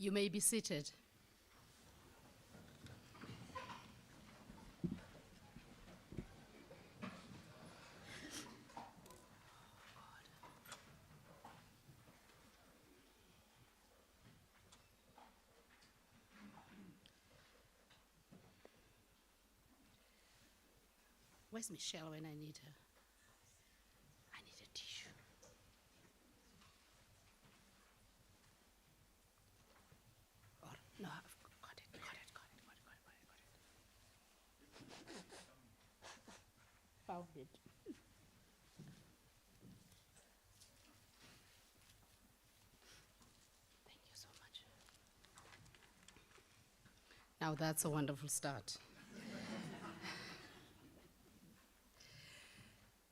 You may be seated. Where's Michelle when I need her? I need a tissue. Or, no, I've got it. Found it. Thank you so much. Now that's a wonderful start.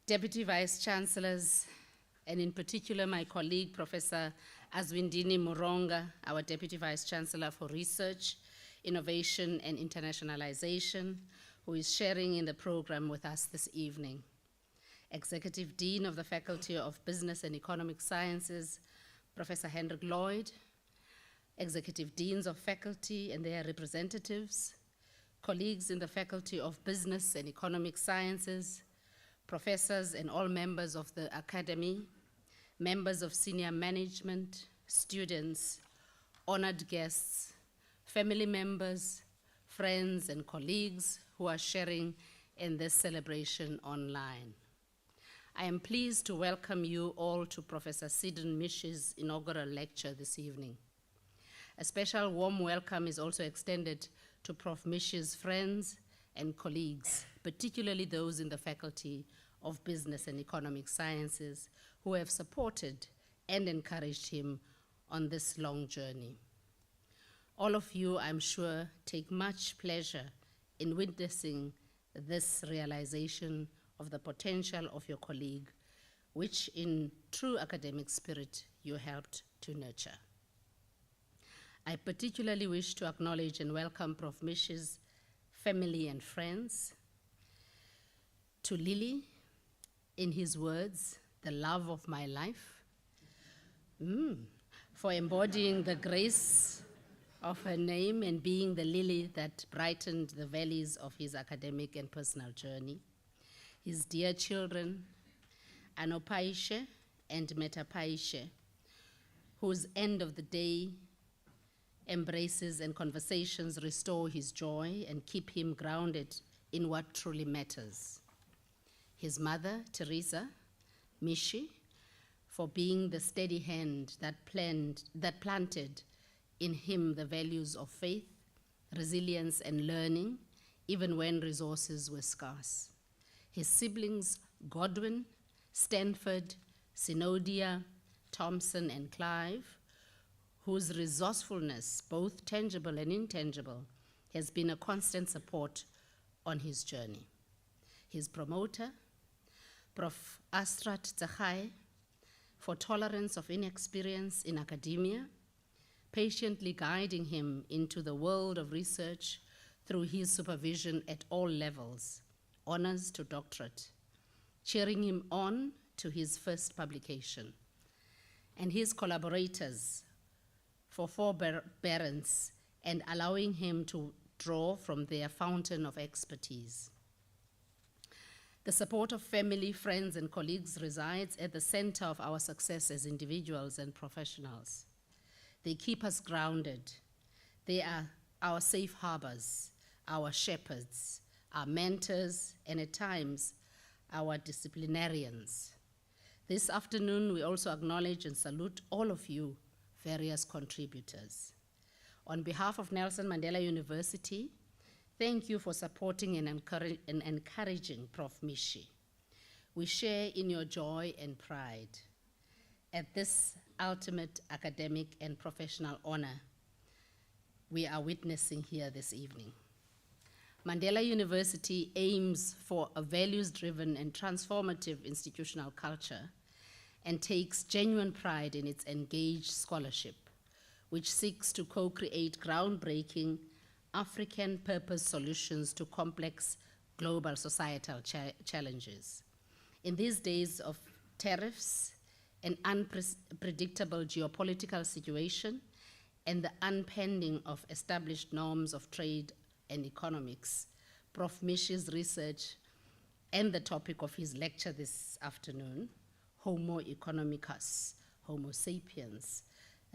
Deputy Vice Chancellors, and in particular my colleague, Professor Azwindini Muronga, our Deputy Vice Chancellor for Research, Innovation and Internationalization, who is sharing in the program with us this evening. Executive Dean of the Faculty of Business and Economic Sciences, Professor Hendrik Lloyd, Executive Deans of Faculty and their representatives, colleagues in the Faculty of Business and Economic Sciences, professors and all members of the Academy, members of senior management, students, honored guests, family members, friends and colleagues who are sharing in this celebration online. I am pleased to welcome you all to Professor Syden Mishi's inaugural lecture this evening. A special warm welcome is also extended to Prof. Mishi's friends and colleagues, particularly those in the Faculty of Business and Economic Sciences who have supported and encouraged him on this long journey. All of you, I'm sure, take much pleasure in witnessing this realization of the potential of your colleague, which in true academic spirit you helped to nurture. I particularly wish to acknowledge and welcome Prof. Mishi's family and friends, to Lily, in his words, the love of my life, for embodying the grace of her name and being the lily that brightened the valleys of his academic and personal journey. His dear children, Anopaishe and Metapaishe, whose end of the day embraces and conversations restore his joy and keep him grounded in what truly matters. His mother, Teresa Mishi, for being the steady hand that planted in him the values of faith, resilience, and learning, even when resources were scarce. His siblings, Godwin, Stanford, Synodia, Thompson, and Clive, whose resourcefulness, both tangible and intangible, has been a constant support on his journey. His promoter, Prof. Astrat Zachai, for tolerance of inexperience in academia, patiently guiding him into the world of research through his supervision at all levels, honors to doctorate, cheering him on to his first publication, and his collaborators for forbearance and allowing him to draw from their fountain of expertise. The support of family, friends, and colleagues resides at the center of our success as individuals and professionals. They keep us grounded. They are our safe harbors, our shepherds, our mentors, and at times, our disciplinarians. This afternoon, we also acknowledge and salute all of you, various contributors. On behalf of Nelson Mandela University, thank you for supporting and encouraging Prof. Mishi. We share in your joy and pride at this ultimate academic and professional honor we are witnessing here this evening. Mandela University aims for a values-driven and transformative institutional culture and takes genuine pride in its engaged scholarship, which seeks to co-create groundbreaking African purpose solutions to complex global societal challenges. In these days of tariffs, an unpredictable geopolitical situation, and the unpending of established norms of trade and economics, Prof. Mishi's research and the topic of his lecture this afternoon, Homo Economicus, Homo Sapiens,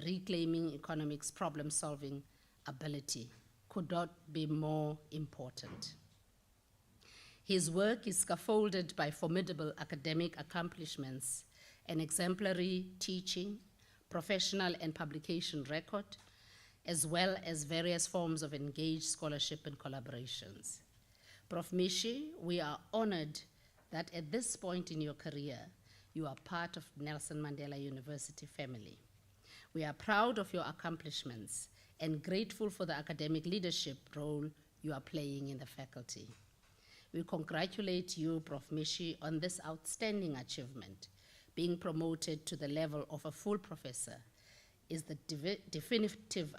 reclaiming economics problem-solving ability, could not be more important. His work is scaffolded by formidable academic accomplishments, an exemplary teaching, professional and publication record, as well as various forms of engaged scholarship and collaborations. Prof. Mishi, we are honored that at this point in your career, you are part of Nelson Mandela University family. We are proud of your accomplishments and grateful for the academic leadership role you are playing in the faculty. We congratulate you, Prof. Mishi, on this outstanding achievement. Being promoted to the level of a full professor is the definitive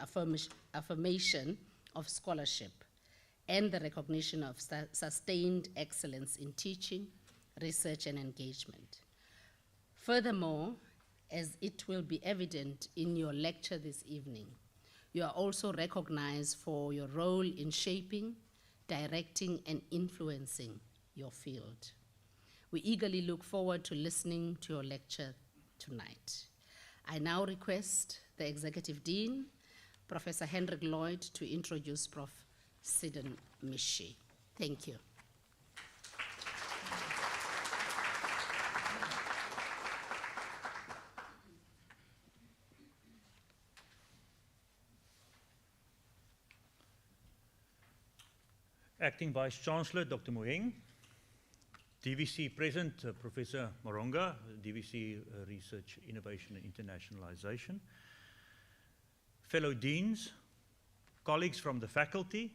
affirmation of scholarship and the recognition of sustained excellence in teaching, research, and engagement. Furthermore, as it will be evident in your lecture this evening, you are also recognized for your role in shaping, directing, and influencing your field. We eagerly look forward to listening to your lecture tonight. I now request the Executive Dean, Professor Hendrik Lloyd, to introduce Prof. Syden Mishi. Thank you. Acting Vice Chancellor, Dr. Moeng, DVC President, Professor Moronga, DVC Research, Innovation and Internationalization, fellow deans, colleagues from the faculty,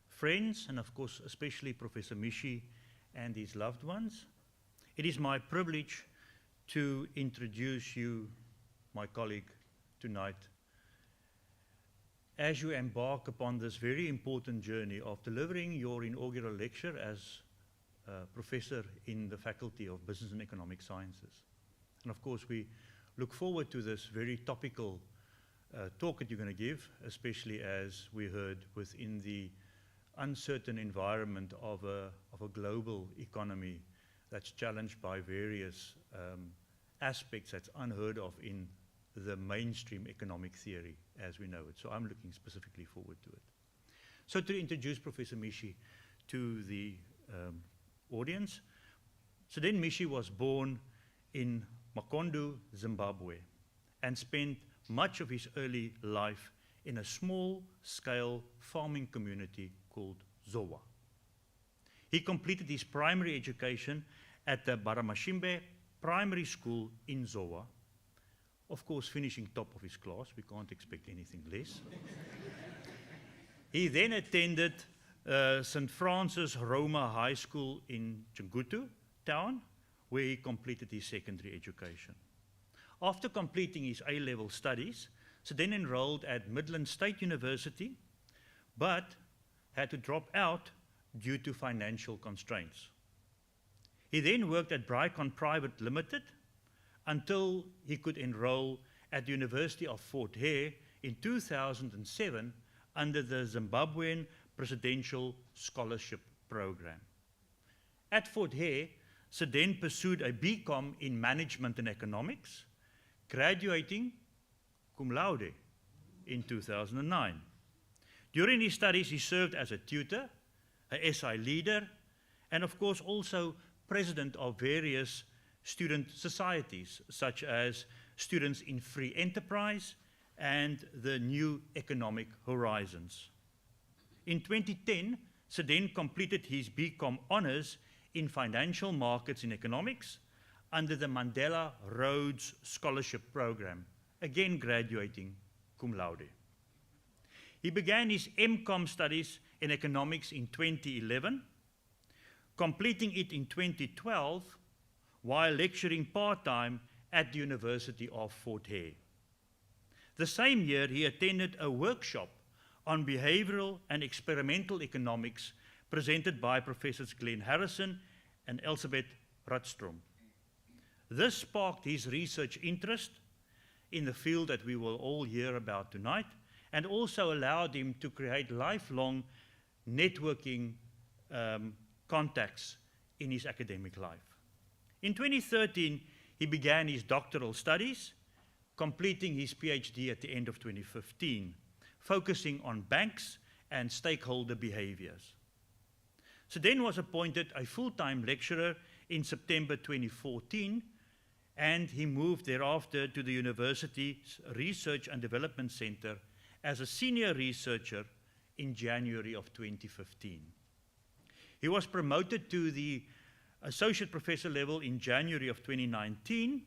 friends, and of course, especially Professor Mishi and his loved ones. It is my privilege to introduce you, my colleague, tonight, as you embark upon this very important journey of delivering your inaugural lecture as professor in the Faculty of Business and Economic Sciences. And of course, we look forward to this very topical talk that you're going to give, especially as we heard within the uncertain environment of a global economy that's challenged by various aspects that's unheard of in the mainstream economic theory as we know it. So I'm looking specifically forward to it. So to introduce Professor Mishi to the audience, Syden Mishi was born in Makondu, Zimbabwe, and spent much of his early life in a small-scale farming community called Zowa. He completed his primary education at the Baramashimbe Primary School in Zowa, of course finishing top of his class. We can't expect anything less. He then attended St. Francis Roma High School in Chingutu town, where he completed his secondary education. After completing his A-level studies, Syden enrolled at Midland State University, but had to drop out due to financial constraints. He then worked at Brycon Private Limited until he could enroll at the University of Fort Hare in 2007 under the Zimbabwean Presidential Scholarship Program. At Fort Hare, Syden pursued a BCom in Management and Economics, graduating cum laude in 2009. During his studies, he served as a tutor, a SI leader, and of course also president of various student societies, such as Students in Free Enterprise and the New Economic Horizons. In 2010, Syden completed his BCom honors in Financial Markets in Economics under the Mandela Rhodes Scholarship Program, again graduating cum laude. He began his MCom studies in economics in 2011, completing it in 2012 while lecturing part-time at the University of Fort Hare. The same year, he attended a workshop on behavioral and experimental economics presented by Professors Glenn Harrison and Elizabeth Rudstrom. This sparked his research interest in the field that we will all hear about tonight, and also allowed him to create lifelong networking contacts in his academic life. In 2013, he began his doctoral studies, completing his PhD at the end of 2015, focusing on banks and stakeholder behaviors. Syden was appointed a full-time lecturer in September 2014, and he moved thereafter to the university's Research and Development Center as a senior researcher in January of 2015. He was promoted to the associate professor level in January of 2019,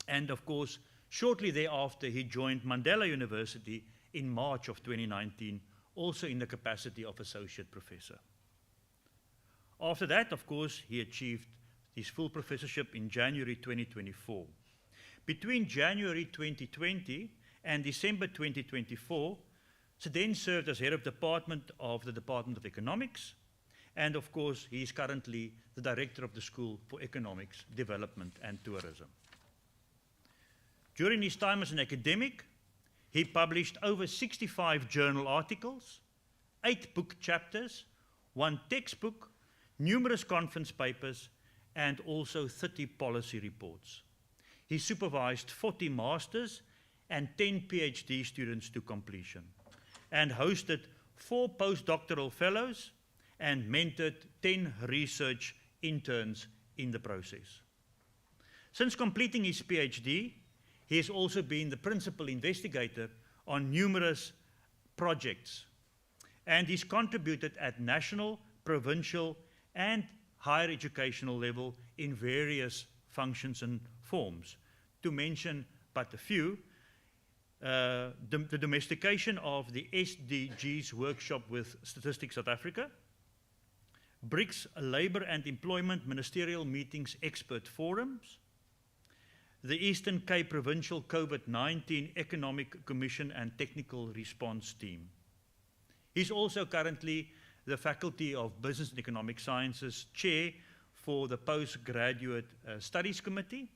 and of course, shortly thereafter, he joined Mandela University in March of 2019, also in the capacity of associate professor. After that, of course, he achieved his full professorship in January 2024. Between January 2020 and December 2024, Syden served as head of department of the Department of Economics, and of course, he is currently the director of the School for Economics, Development and Tourism. During his time as an academic, he published over 65 journal articles, 8 book chapters, 1 textbook, numerous conference papers, and also 30 policy reports. He supervised 40 masters and 10 PhD students to completion, and hosted 4 postdoctoral fellows and mentored 10 research interns in the process. Since completing his PhD, he has also been the principal investigator on numerous projects, and he's contributed at national, provincial, and higher educational level in various functions and forms. To mention but a few, the domestication of the SDGs workshop with Statistics South Africa, BRICS Labour and Employment Ministerial Meetings Expert Forums, the Eastern Cape Provincial COVID-19 Economic Commission and Technical Response Team. He's also currently the Faculty of Business and Economic Sciences Chair for the Postgraduate Studies Committee,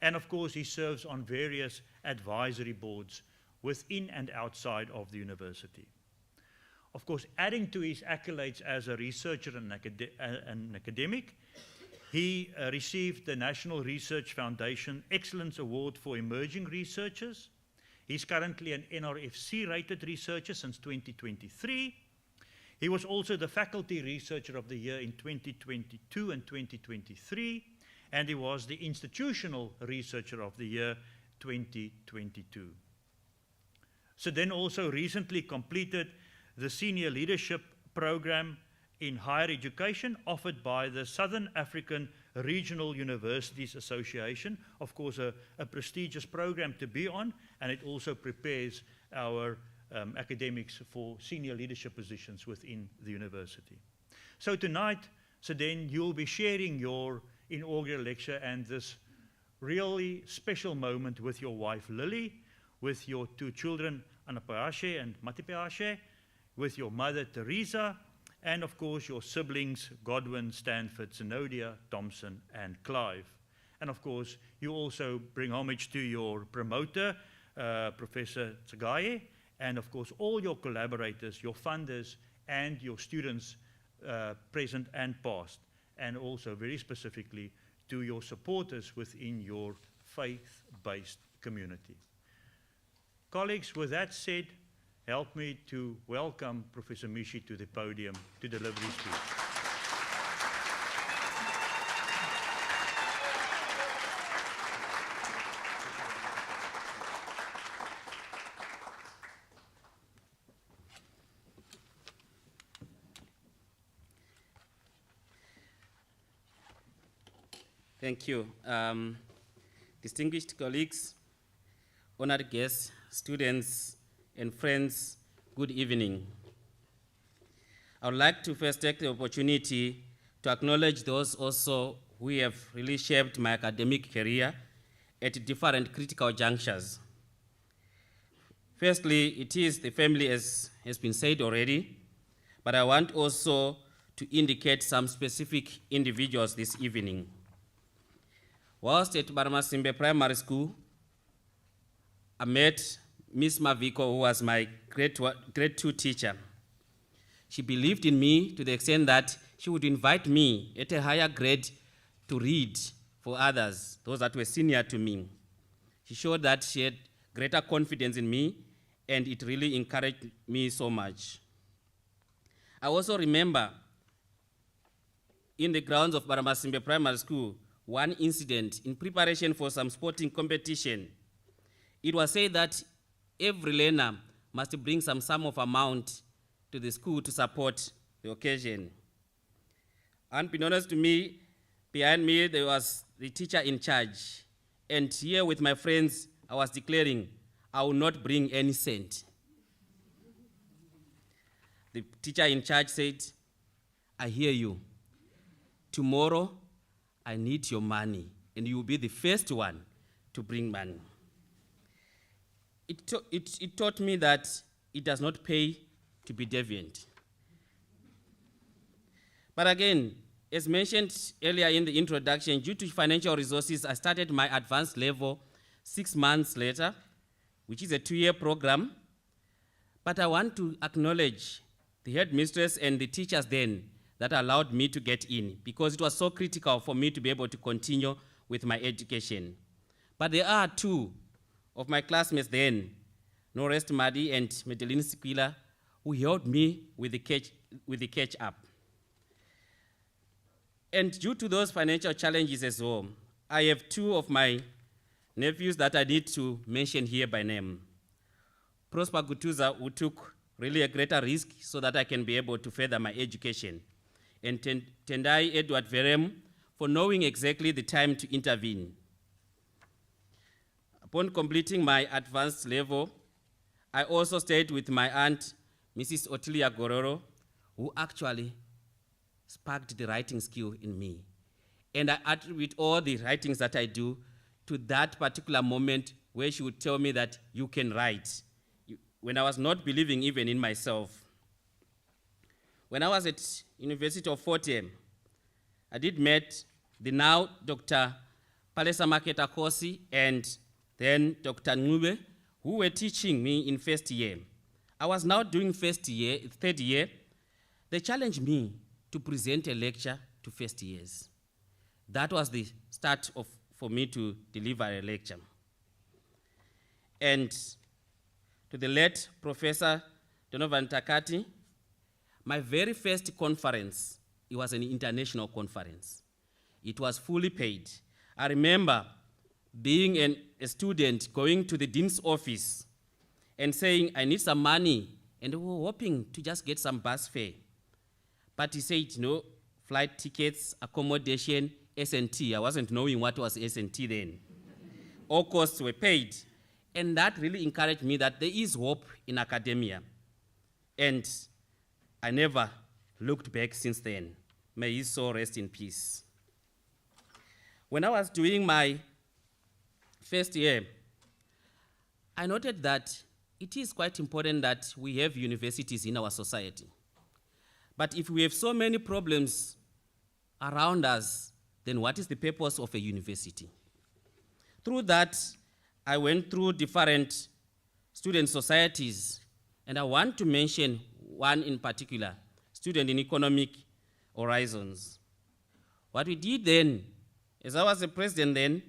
and of course he serves on various advisory boards within and outside of the university. Of course, adding to his accolades as a researcher and an academic, he received the National Research Foundation Excellence Award for Emerging Researchers. He's currently an NRFC-rated researcher since 2023. He was also the Faculty Researcher of the Year in 2022 and 2023, and he was the Institutional Researcher of the Year 2022. Syden also recently completed the Senior Leadership Program in Higher Education offered by the Southern African Regional Universities Association, of course a prestigious program to be on, and it also prepares our academics for senior leadership positions within the university. So tonight, Syden, you'll be sharing your inaugural lecture and this really special moment with your wife Lily, with your 2 children, Anapeashe and Matipeashe, with your mother Teresa, and of course your siblings Godwin, Stanford, Zenodia, Thompson, and Clive. And of course, you also bring homage to your promoter, Professor Tsagaye, and of course all your collaborators, your funders, and your students present and past, and also very specifically to your supporters within your faith-based community. Colleagues, with that said, help me to welcome Professor Mishi to the podium to deliver his speech. Thank you. Distinguished colleagues, honored guests, students, and friends, good evening. I would like to first take the opportunity to acknowledge those also who have really shaped my academic career at different critical junctures. Firstly, it is the family, as has been said already, but I want also to indicate some specific individuals this evening. Whilst at Barmasimbe Primary School, I met Miss Maviko, who was my grade 2 teacher. She believed in me to the extent that she would invite me at a higher grade to read for others, those that were senior to me. She showed that she had greater confidence in me, and it really encouraged me so much. I also remember in the grounds of Baramasimbe Primary School, one incident in preparation for some sporting competition. It was said that every learner must bring some sum of amount to the school to support the occasion. Unbeknownst to me, behind me there was the teacher in charge. And here with my friends, I was declaring, I will not bring any cent. The teacher in charge said, I hear you. Tomorrow, I need your money, and you will be the first one to bring money. It taught me that it does not pay to be deviant. But again, as mentioned earlier in the introduction, due to financial resources, I started my advanced level 6 months later, which is a 2-year program. But I want to acknowledge the headmistress and the teachers then that allowed me to get in, because it was so critical for me to be able to continue with my education. But there are 2 of my classmates then, Norest Madi and Medeline Sikwila, who helped me with the catch up. And due to those financial challenges as well, I have 2 of my nephews that I need to mention here by name. Prosper Gutuza, who took really a greater risk so that I can be able to further my education. And Tendai Edward Verem for knowing exactly the time to intervene. Upon completing my advanced level, I also stayed with my aunt, Mrs. Otilia Gororo, who actually sparked the writing skill in me. And I attribute all the writings that I do to that particular moment where she would tell me that you can write, when I was not believing even in myself. When I was at University of Fort Hare, I did meet the now Dr. Palesa Maketa Kosi and then Dr. Ngube, who were teaching me in first year. I was now doing third year. They challenged me to present a lecture to first years. That was the start for me to deliver a lecture. And to the late Professor Donovan Takati, my very first conference, it was an international conference. It was fully paid. I remember being a student going to the dean's office and saying, I need some money, and we were hoping to just get some bus fare. But he said, no, flight tickets, accommodation, S&T. I wasn't knowing what was S&T then. All costs were paid. And that really encouraged me that there is hope in academia. And I never looked back since then. May his soul rest in peace. When I was doing my first year, I noted that it is quite important that we have universities in our society. But if we have so many problems around us, then what is the purpose of a university? Through that, I went through different student societies, and I want to mention one in particular, Student in Economic Horizons. What we did then, as I was the president then,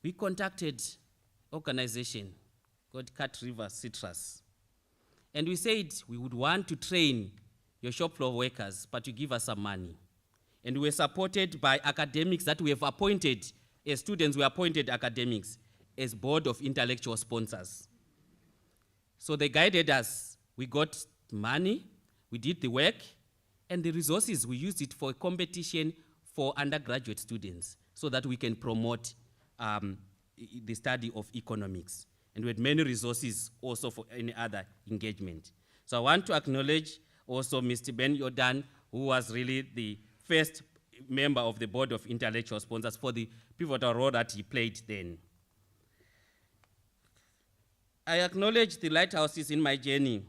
we contacted an organization called Cat River Citrus. And we said we would want to train your shop floor workers, but you give us some money. And we were supported by academics that we have appointed, as students we appointed academics, as board of intellectual sponsors. So they guided us. We got money, we did the work, and the resources, we used it for a competition for undergraduate students so that we can promote the study of economics. And we had many resources also for any other engagement. So I want to acknowledge also Mr. Ben Yodan, who was really the first member of the board of intellectual sponsors for the pivotal role that he played then. I acknowledge the lighthouses in my journey,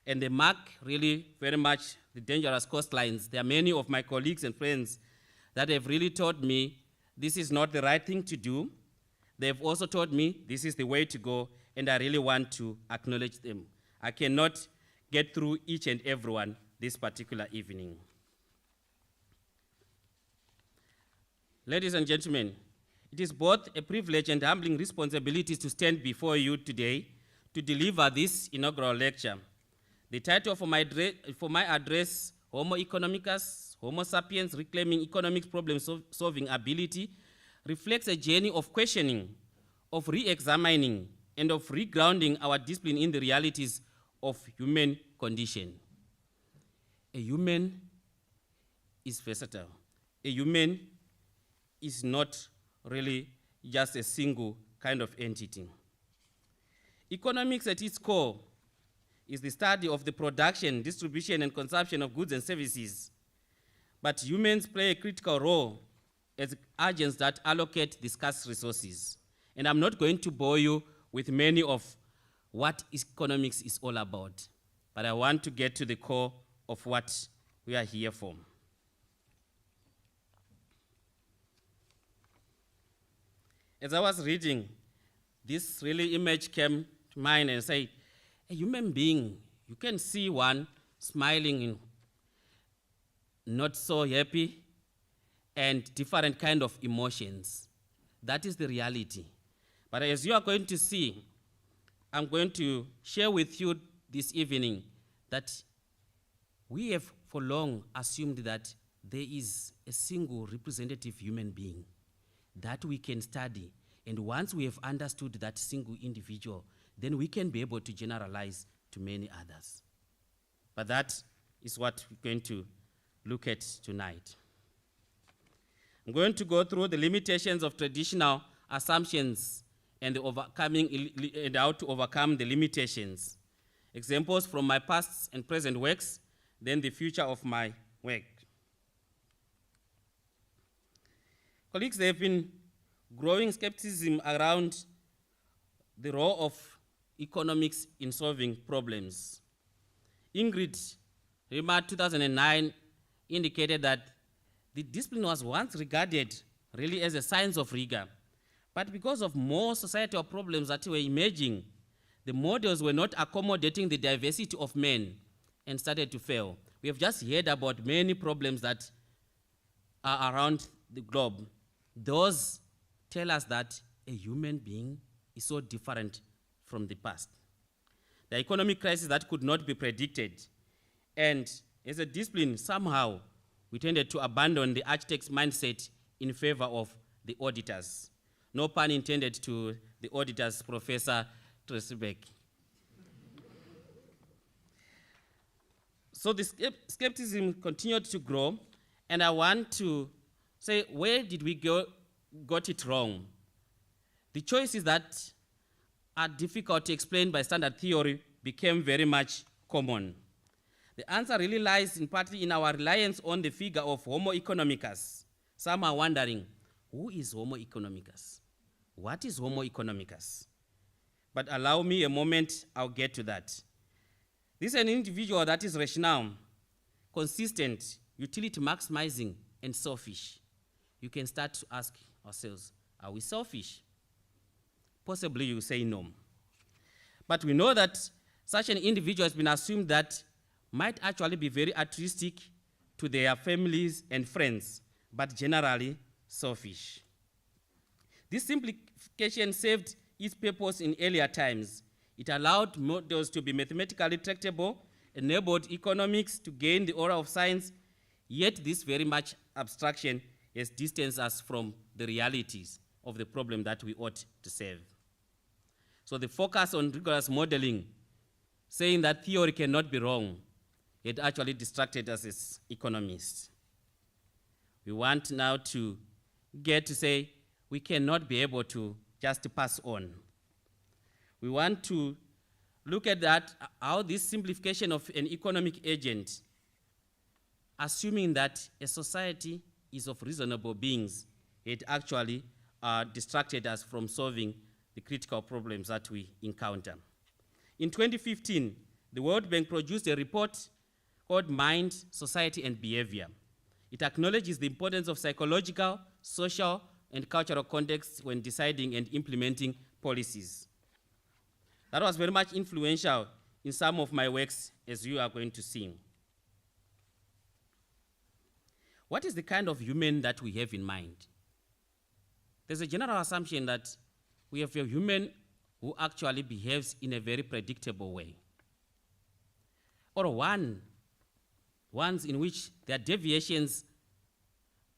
and they mark really very much the dangerous coastlines. There are many of my colleagues and friends that have really taught me this is not the right thing to do. They've also told me this is the way to go, and I really want to acknowledge them. I cannot get through each and every one this particular evening. Ladies and gentlemen, it is both a privilege and humbling responsibility to stand before you today to deliver this inaugural lecture. The title for my address, Homo Economicus, Homo Sapiens, Reclaiming Economic Problem-Solving Ability, reflects a journey of questioning, of re-examining, and of regrounding our discipline in the realities of human condition. A human is versatile. A human is not really just a single kind of entity. Economics at its core is the study of the production, distribution, and consumption of goods and services. But humans play a critical role as agents that allocate the scarce resources. And I'm not going to bore you with many of what economics is all about, but I want to get to the core of what we are here for. As I was reading, this really image came to mind and said, a human being, you can see one smiling, not so happy, and different kind of emotions. That is the reality. But as you are going to see, I'm going to share with you this evening that we have for long assumed that there is a single representative human being that we can study. And once we have understood that single individual, then we can be able to generalize to many others. But that is what we're going to look at tonight. I'm going to go through the limitations of traditional assumptions and how to overcome the limitations. Examples from my past and present works, then the future of my work. Colleagues, there have been growing skepticism around the role of economics in solving problems. Ingrid Rima 2009 indicated that the discipline was once regarded really as a science of rigor. But because of more societal problems that were emerging, the models were not accommodating the diversity of men and started to fail. We have just heard about many problems that are around the globe. Those tell us that a human being is so different from the past. The economic crisis that could not be predicted. And as a discipline, somehow, we tended to abandon the architect's mindset in favor of the auditors. No pun intended to the auditors, Professor Tresebeck. So the skepticism continued to grow, and I want to say, where did we got it wrong? The choices that are difficult to explain by standard theory became very much common. The answer really lies in partly in our reliance on the figure of Homo Economicus. Some are wondering, who is Homo Economicus? What is Homo Economicus? But allow me a moment, I'll get to that. This is an individual that is rational, consistent, utility maximizing, and selfish. You can start to ask ourselves, are we selfish? Possibly you say no. But we know that such an individual has been assumed that might actually be very altruistic to their families and friends, but generally selfish. This simplification served its purpose in earlier times. It allowed models to be mathematically tractable, enabled economics to gain the aura of science, yet this very much abstraction has distanced us from the realities of the problem that we ought to solve. So the focus on rigorous modeling, saying that theory cannot be wrong, it actually distracted us as economists. We want now to get to say we cannot be able to just pass on. We want to look at that, how this simplification of an economic agent, assuming that a society is of reasonable beings, it actually distracted us from solving the critical problems that we encounter. In 2015, the World Bank produced a report called Mind, Society, and Behavior. It acknowledges the importance of psychological, social, and cultural context when deciding and implementing policies. That was very much influential in some of my works, as you are going to see. What is the kind of human that we have in mind? There's a general assumption that we have a human who actually behaves in a very predictable way, or ones in which their deviations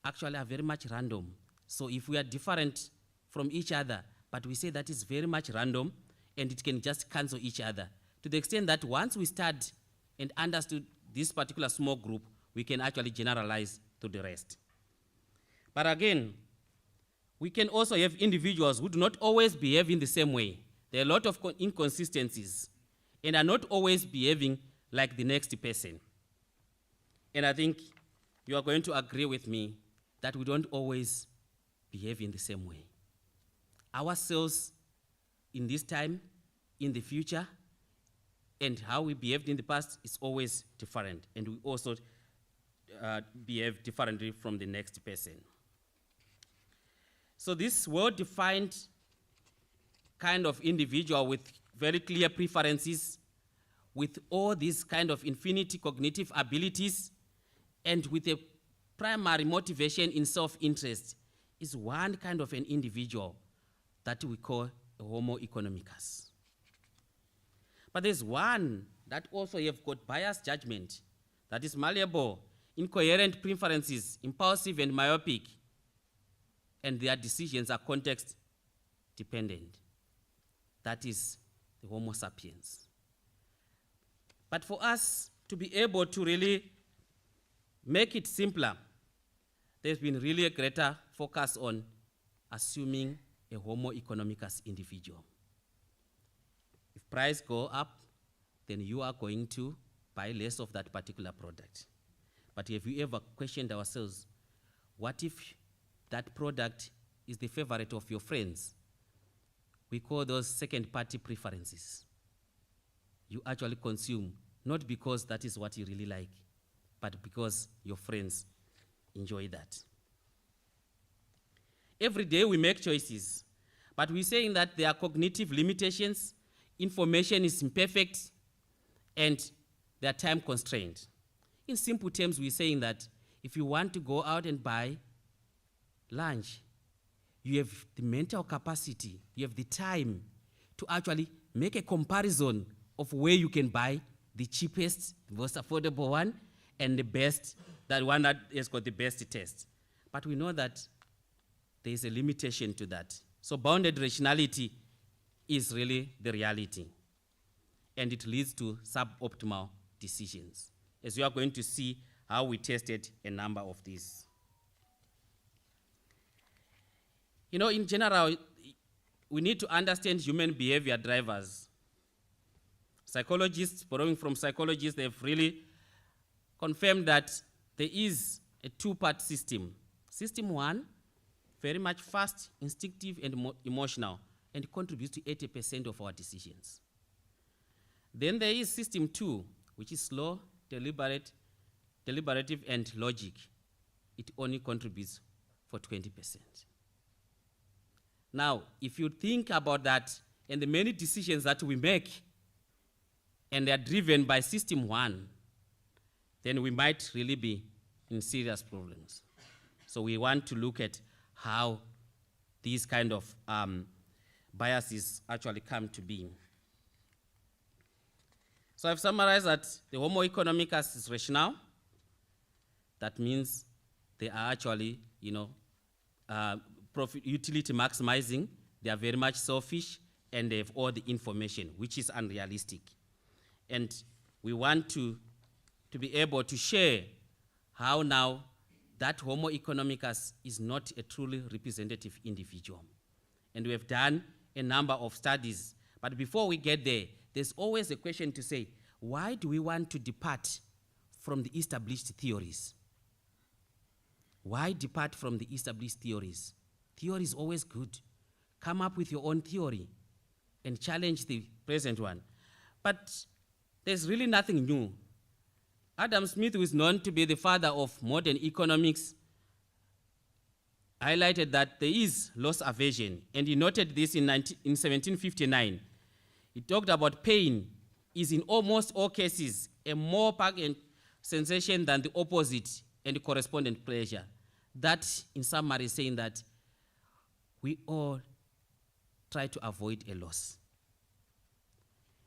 actually are very much random. So if we are different from each other, but we say that is very much random and it can just cancel each other, to the extent that once we start and understood this particular small group, we can actually generalize to the rest. But again, we can also have individuals who do not always behave in the same way. There are a lot of inconsistencies and are not always behaving like the next person. And I think you are going to agree with me that we don't always behave in the same way. Ourselves in this time, in the future, and how we behaved in the past is always different, and we also behave differently from the next person. So this well-defined kind of individual with very clear preferences, with all these kind of infinity cognitive abilities, and with a primary motivation in self-interest, is one kind of an individual that we call a Homo Economicus. But there's one that also have got biased judgment, that is malleable, incoherent preferences, impulsive and myopic, and their decisions are context dependent. That is the Homo Sapiens. But for us to be able to really make it simpler, there's been really a greater focus on assuming a Homo Economicus individual. If price go up, then you are going to buy less of that particular product. But have you ever questioned ourselves, what if that product is the favorite of your friends? We call those second-party preferences. You actually consume, not because that is what you really like, but because your friends enjoy that. Every day we make choices, but we're saying that there are cognitive limitations, information is imperfect, and they are time constrained. In simple terms, we're saying that if you want to go out and buy lunch, you have the mental capacity, you have the time to actually make a comparison of where you can buy the cheapest, the most affordable one, and the best, that one that has got the best taste. But we know that there is a limitation to that. So bounded rationality is really the reality, and it leads to suboptimal decisions, as you are going to see how we tested a number of these. You know, in general, we need to understand human behavior drivers. Psychologists, borrowing from psychologists, they've really confirmed that there is a two-part system. System one, very much fast, instinctive, and emotional, and contributes to 80% of our decisions. Then there is system two, which is slow, deliberative, and logic. It only contributes for 20%. Now, if you think about that and the many decisions that we make, and they are driven by system one, then we might really be in serious problems. So we want to look at how these kind of biases actually come to be. So I've summarized that the Homo Economicus is rational. That means they are actually, profit utility maximizing. They are very much selfish, and they have all the information, which is unrealistic. And we want to be able to share how now that Homo Economicus is not a truly representative individual. And we have done a number of studies. But before we get there, there's always a question to say, why do we want to depart from the established theories? Why depart from the established theories? Theory is always good. Come up with your own theory and challenge the present one. But there's really nothing new. Adam Smith, who is known to be the father of modern economics, highlighted that there is loss aversion, and he noted this in 1759. He talked about pain is in almost all cases a more poignant sensation than the opposite and correspondent pleasure. That, in summary, is saying that we all try to avoid a loss.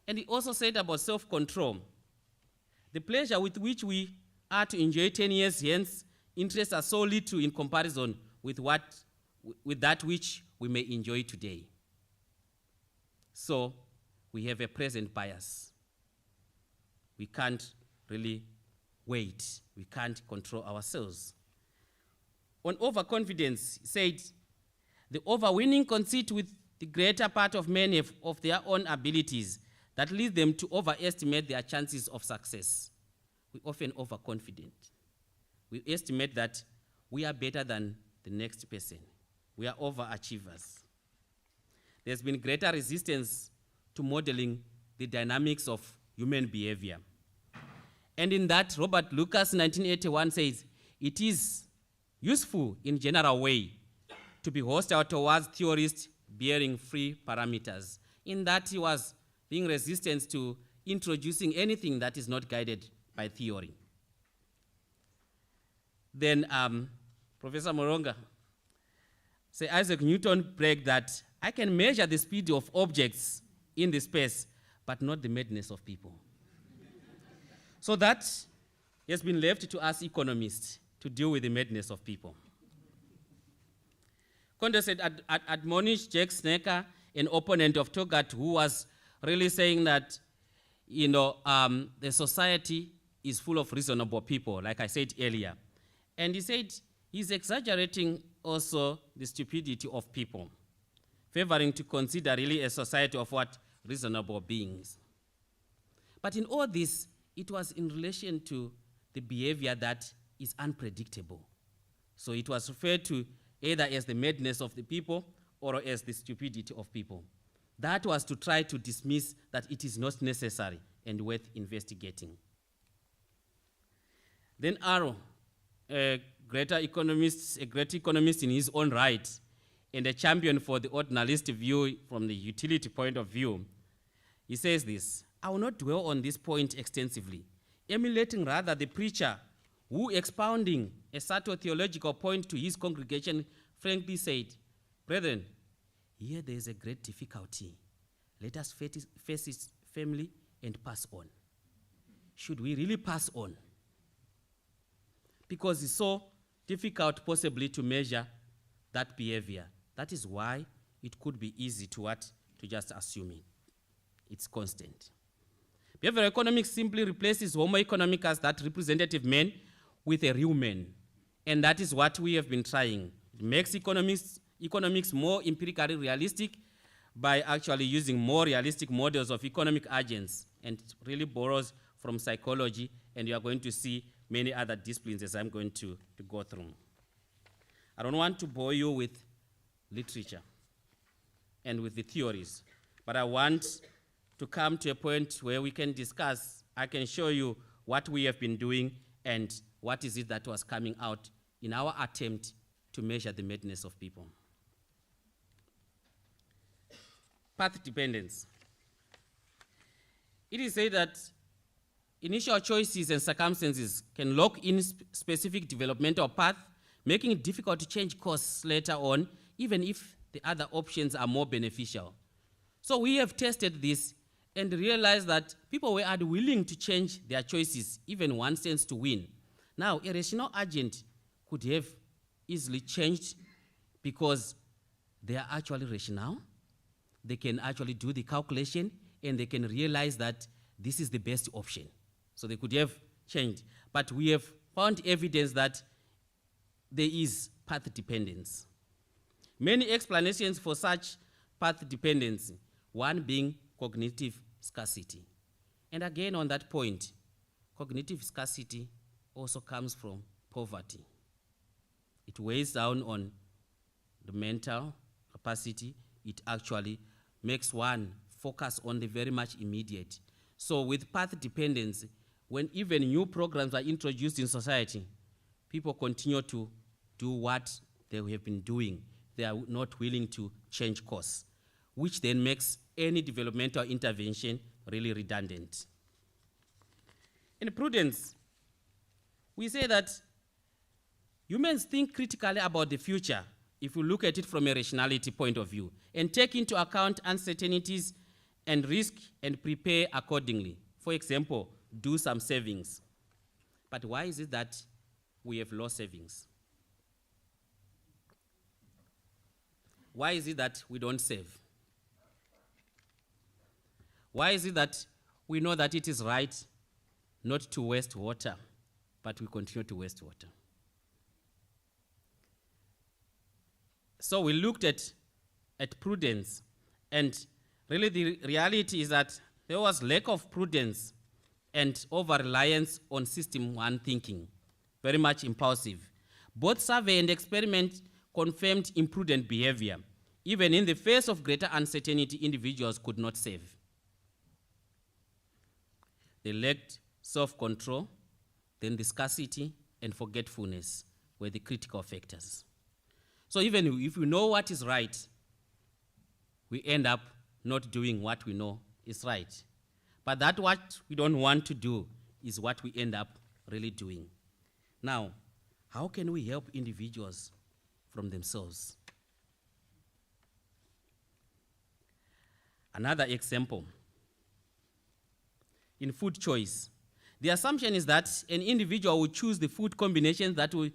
And he also said about self-control. The pleasure with which we are to enjoy 10 years hence interests us so little in comparison with that which we may enjoy today. So we have a present bias. We can't really wait. We can't control ourselves. On overconfidence, he said, the overweening conceit with the greater part of men of their own abilities that leads them to overestimate their chances of success. We often overconfident. We estimate that we are better than the next person. We are overachievers. There's been greater resistance to modeling the dynamics of human behavior. And in that, Robert Lucas, 1981, says, it is useful in general way to be hostile towards theorists bearing free parameters. In that, he was being resistant to introducing anything that is not guided by theory. Then Professor Moronga, say Isaac Newton bragged that I can measure the speed of objects in the space, but not the madness of people. So that has been left to us economists to deal with the madness of people. Condorcet admonished Jack Snecker, an opponent of Toggart, who was really saying that, the society is full of reasonable people, like I said earlier. And he said he's exaggerating also the stupidity of people, favoring to consider really a society of what? Reasonable beings. But in all this, it was in relation to the behavior that is unpredictable. So it was referred to either as the madness of the people or as the stupidity of people. That was to try to dismiss that it is not necessary and worth investigating. Then Arrow, a great economist in his own right, and a champion for the ordinalist view from the utility point of view, he says this, I will not dwell on this point extensively, emulating rather the preacher who, expounding a subtle theological point to his congregation, frankly said, brethren, here there is a great difficulty. Let us face it firmly and pass on. Should we really pass on? Because it's so difficult possibly to measure that behavior. That is why it could be easy to just assume it. It's constant. Behavioral economics simply replaces Homo Economicus, that representative man, with a real man. And that is what we have been trying. It makes economics more empirically realistic by actually using more realistic models of economic agents, and it really borrows from psychology, and you are going to see many other disciplines as I'm going to go through. I don't want to bore you with literature and with the theories, but I want to come to a point where we can discuss, I can show you what we have been doing and what is it that was coming out in our attempt to measure the madness of people. Path dependence. It is said that initial choices and circumstances can lock in specific developmental path, making it difficult to change course later on, even if the other options are more beneficial. So we have tested this and realized that people were unwilling to change their choices, even one cents to win. Now, a rational agent could have easily changed because they are actually rational. They can actually do the calculation and they can realize that this is the best option. So they could have changed. But we have found evidence that there is path dependence. Many explanations for such path dependence, one being cognitive scarcity. And again, on that point, cognitive scarcity also comes from poverty. It weighs down on the mental capacity. It actually makes one focus on the very much immediate. So with path dependence, when even new programs are introduced in society, people continue to do what they have been doing. They are not willing to change course, which then makes any developmental intervention really redundant. In prudence, we say that humans think critically about the future if we look at it from a rationality point of view and take into account uncertainties and risk and prepare accordingly. For example, do some savings. But why is it that we have low savings? Why is it that we don't save? Why is it that we know that it is right not to waste water, but we continue to waste water? So we looked at prudence, and really the reality is that there was lack of prudence and over-reliance on system one thinking, very much impulsive. Both survey and experiment confirmed imprudent behavior. Even in the face of greater uncertainty, individuals could not save. They lacked self-control, then the scarcity and forgetfulness were the critical factors. So even if we know what is right, we end up not doing what we know is right. But that what we don't want to do is what we end up really doing. Now, how can we help individuals from themselves? Another example, in food choice, the assumption is that an individual will choose the food combinations that will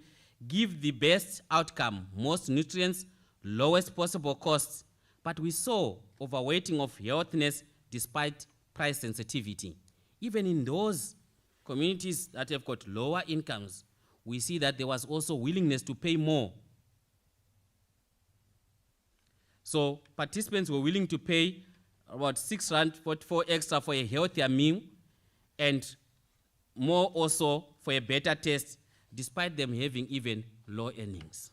give the best outcome, most nutrients, lowest possible costs, but we saw overweighting of healthiness despite price sensitivity. Even in those communities that have got lower incomes, we see that there was also willingness to pay more. So participants were willing to pay about R6.44 extra for a healthier meal and more also for a better taste, despite them having even low earnings.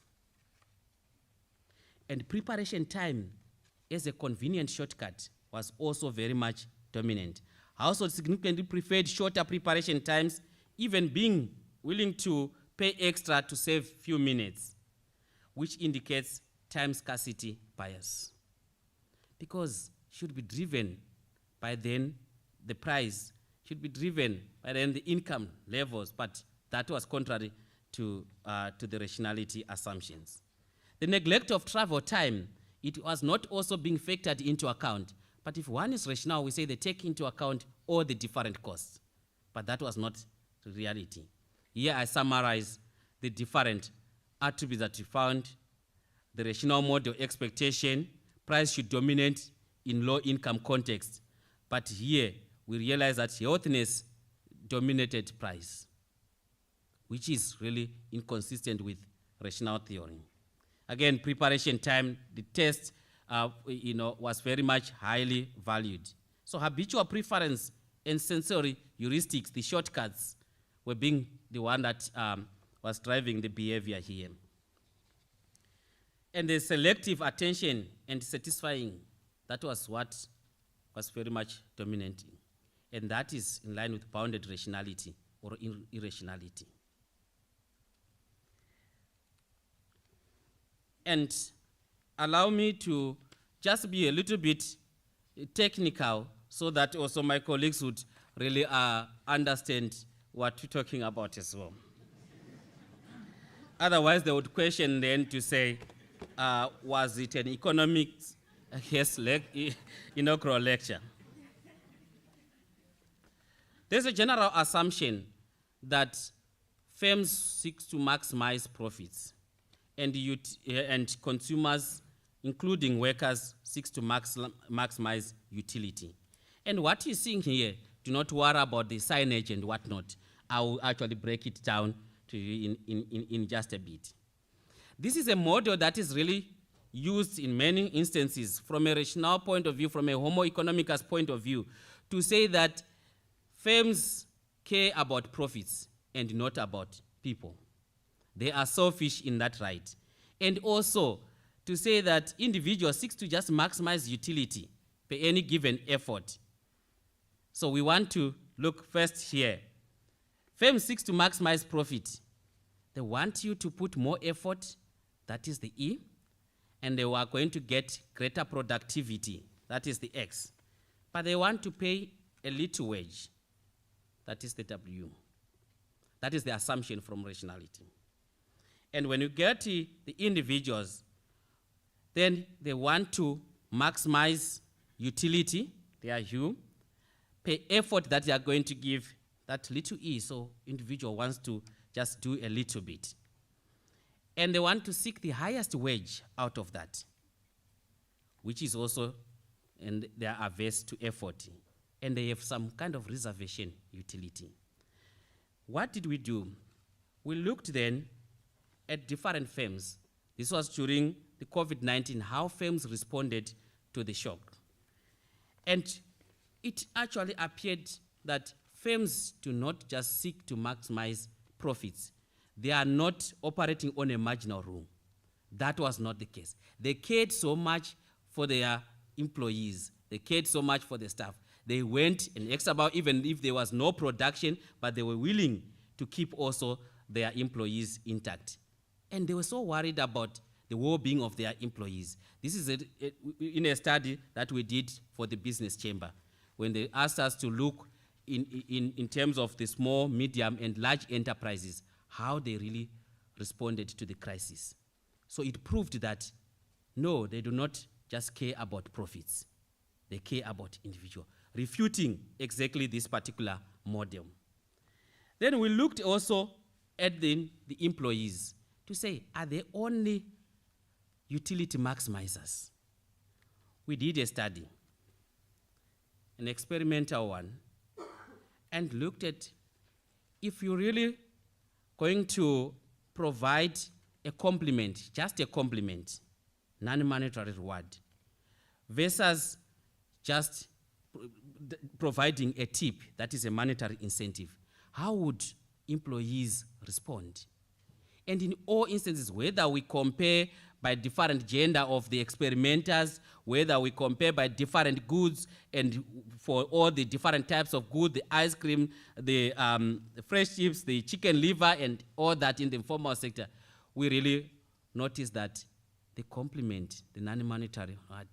And preparation time as a convenient shortcut was also very much dominant. Households significantly preferred shorter preparation times, even being willing to pay extra to save few minutes, which indicates time scarcity bias. Because should be driven by then the price, should be driven by then the income levels, but that was contrary to the rationality assumptions. The neglect of travel time, it was not also being factored into account. But if one is rational, we say they take into account all the different costs. But that was not the reality. Here I summarize the different attributes that we found. The rational model expectation, price should dominate in low income context. But here we realize that healthiness dominated price, which is really inconsistent with rational theory. Again, preparation time, the test was very much highly valued. So habitual preference and sensory heuristics, the shortcuts, were being the one that was driving the behavior here. And the selective attention and satisfying, that was what was very much dominating. And that is in line with bounded rationality or irrationality. And allow me to just be a little bit technical so that also my colleagues would really understand what we're talking about as well. Otherwise, they would question then to say, was it an economics inaugural lecture? There's a general assumption that firms seek to maximize profits, and consumers, including workers, seek to maximize utility. And what you're seeing here, do not worry about the signage and whatnot. I will actually break it down to you in just a bit. This is a model that is really used in many instances from a rational point of view, from a Homo Economicus point of view, to say that firms care about profits and not about people. They are selfish in that right. And also to say that individuals seek to just maximize utility per any given effort. So we want to look first here. Firms seek to maximize profit. They want you to put more effort that is the E, and they were going to get greater productivity, that is the X. But they want to pay a little wage, that is the W. That is the assumption from rationality. And when you get the individuals, then they want to maximize utility, their U, pay effort that they are going to give, that little E, so individual wants to just do a little bit. And they want to seek the highest wage out of that, which is also, and they are averse to effort. And they have some kind of reservation utility. What did we do? We looked then at different firms. This was during the COVID-19, how firms responded to the shock. And it actually appeared that firms do not just seek to maximize profits. They are not operating on a marginal rule. That was not the case. They cared so much for their employees. They cared so much for the staff. They went an extra mile, even if there was no production, but they were willing to keep also their employees intact. And they were so worried about the well-being of their employees. This is in a study that we did for the business chamber, when they asked us to look in terms of the small, medium, and large enterprises, how they really responded to the crisis. So it proved that, no, they do not just care about profits. They care about individual, refuting exactly this particular model. Then we looked also at the employees to say, are they only utility maximizers? We did a study, an experimental one, and looked at if you're really going to provide a compliment, just a compliment, non-monetary reward, versus just providing a tip, that is a monetary incentive, how would employees respond? And in all instances, whether we compare by different gender of the experimenters, whether we compare by different goods, and for all the different types of goods, the ice cream, the fresh chips, the chicken liver, and all that in the informal sector, we really noticed that the compliment, the non-monetary reward,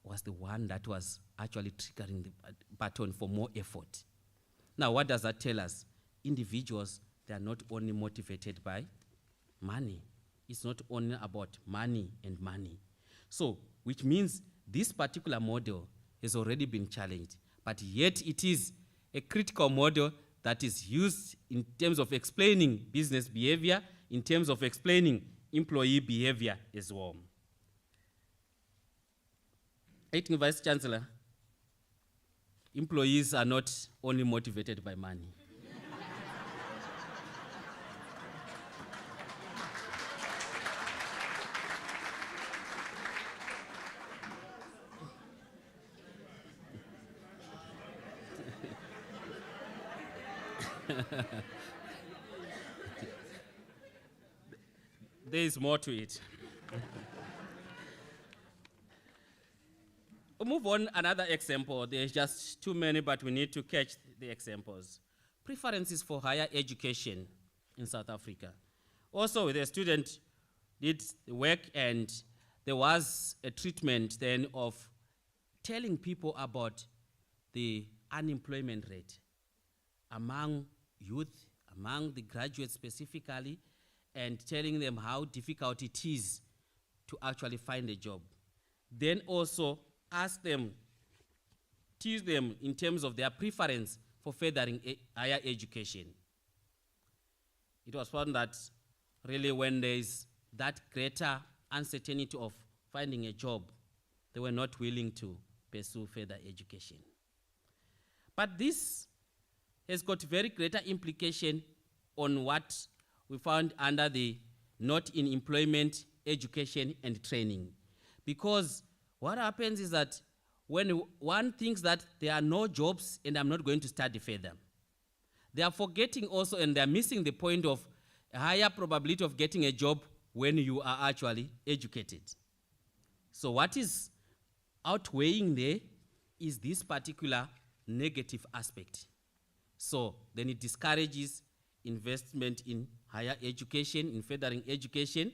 was the one that was actually triggering the button for more effort. Now, what does that tell us? Individuals, they are not only motivated by money. It's not only about money and money. So, which means this particular model has already been challenged, but yet it is a critical model that is used in terms of explaining business behavior, in terms of explaining employee behavior as well. Acting Vice Chancellor, employees are not only motivated by money. There is more to it. We'll move on another example. There's just too many, but we need to catch the examples. Preferences for higher education in South Africa. Also, the student did the work, and there was a treatment then of telling people about the unemployment rate among youth, among the graduates specifically, and telling them how difficult it is to actually find a job. Then also ask them, teach them in terms of their preference for furthering higher education. It was found that really when there is that greater uncertainty of finding a job, they were not willing to pursue further education. But this has got very greater implication on what we found under the not in employment, education, and training. Because what happens is that when one thinks that there are no jobs and I'm not going to study further, they are forgetting also, and they're missing the point of a higher probability of getting a job when you are actually educated. So what is outweighing there is this particular negative aspect. So then it discourages investment in higher education, in furthering education,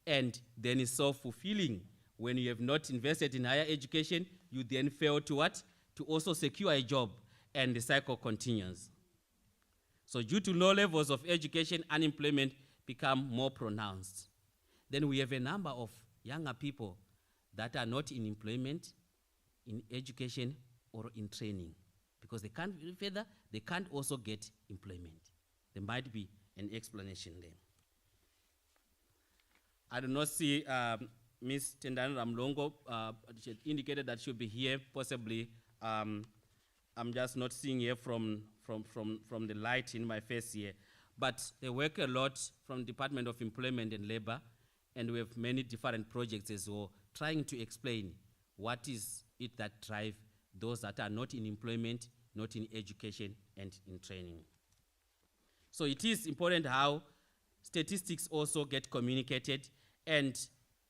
and then it's self-fulfilling. When you have not invested in higher education, you then fail to what? To also secure a job, and the cycle continues. So due to low levels of education, unemployment become more pronounced. Then we have a number of younger people that are not in employment, in education, or in training, because they can't further, they can't also get employment. There might be an explanation there. I do not see Ms. Tendani Ramlongo. She indicated that she'll be here, possibly. I'm just not seeing here from the light in my face here. But they work a lot from Department of Employment and Labor, and we have many different projects as well, trying to explain what is it that drive those that are not in employment, not in education, and in training. So it is important how statistics also get communicated, and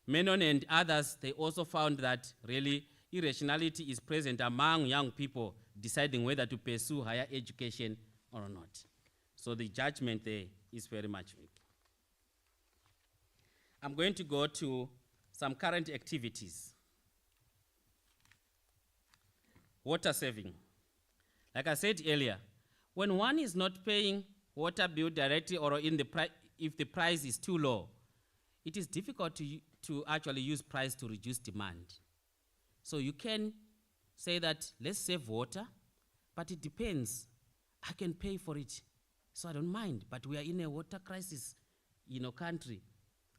Menon and others, they also found that really irrationality is present among young people deciding whether to pursue higher education or not. So the judgment there is very much weak. I'm going to go to some current activities. Water saving. Like I said earlier, when one is not paying water bill directly or in the if the price is too low, it is difficult to actually use price to reduce demand. So you can say that let's save water, but it depends. I can pay for it, so I don't mind. But we are in a water crisis, country.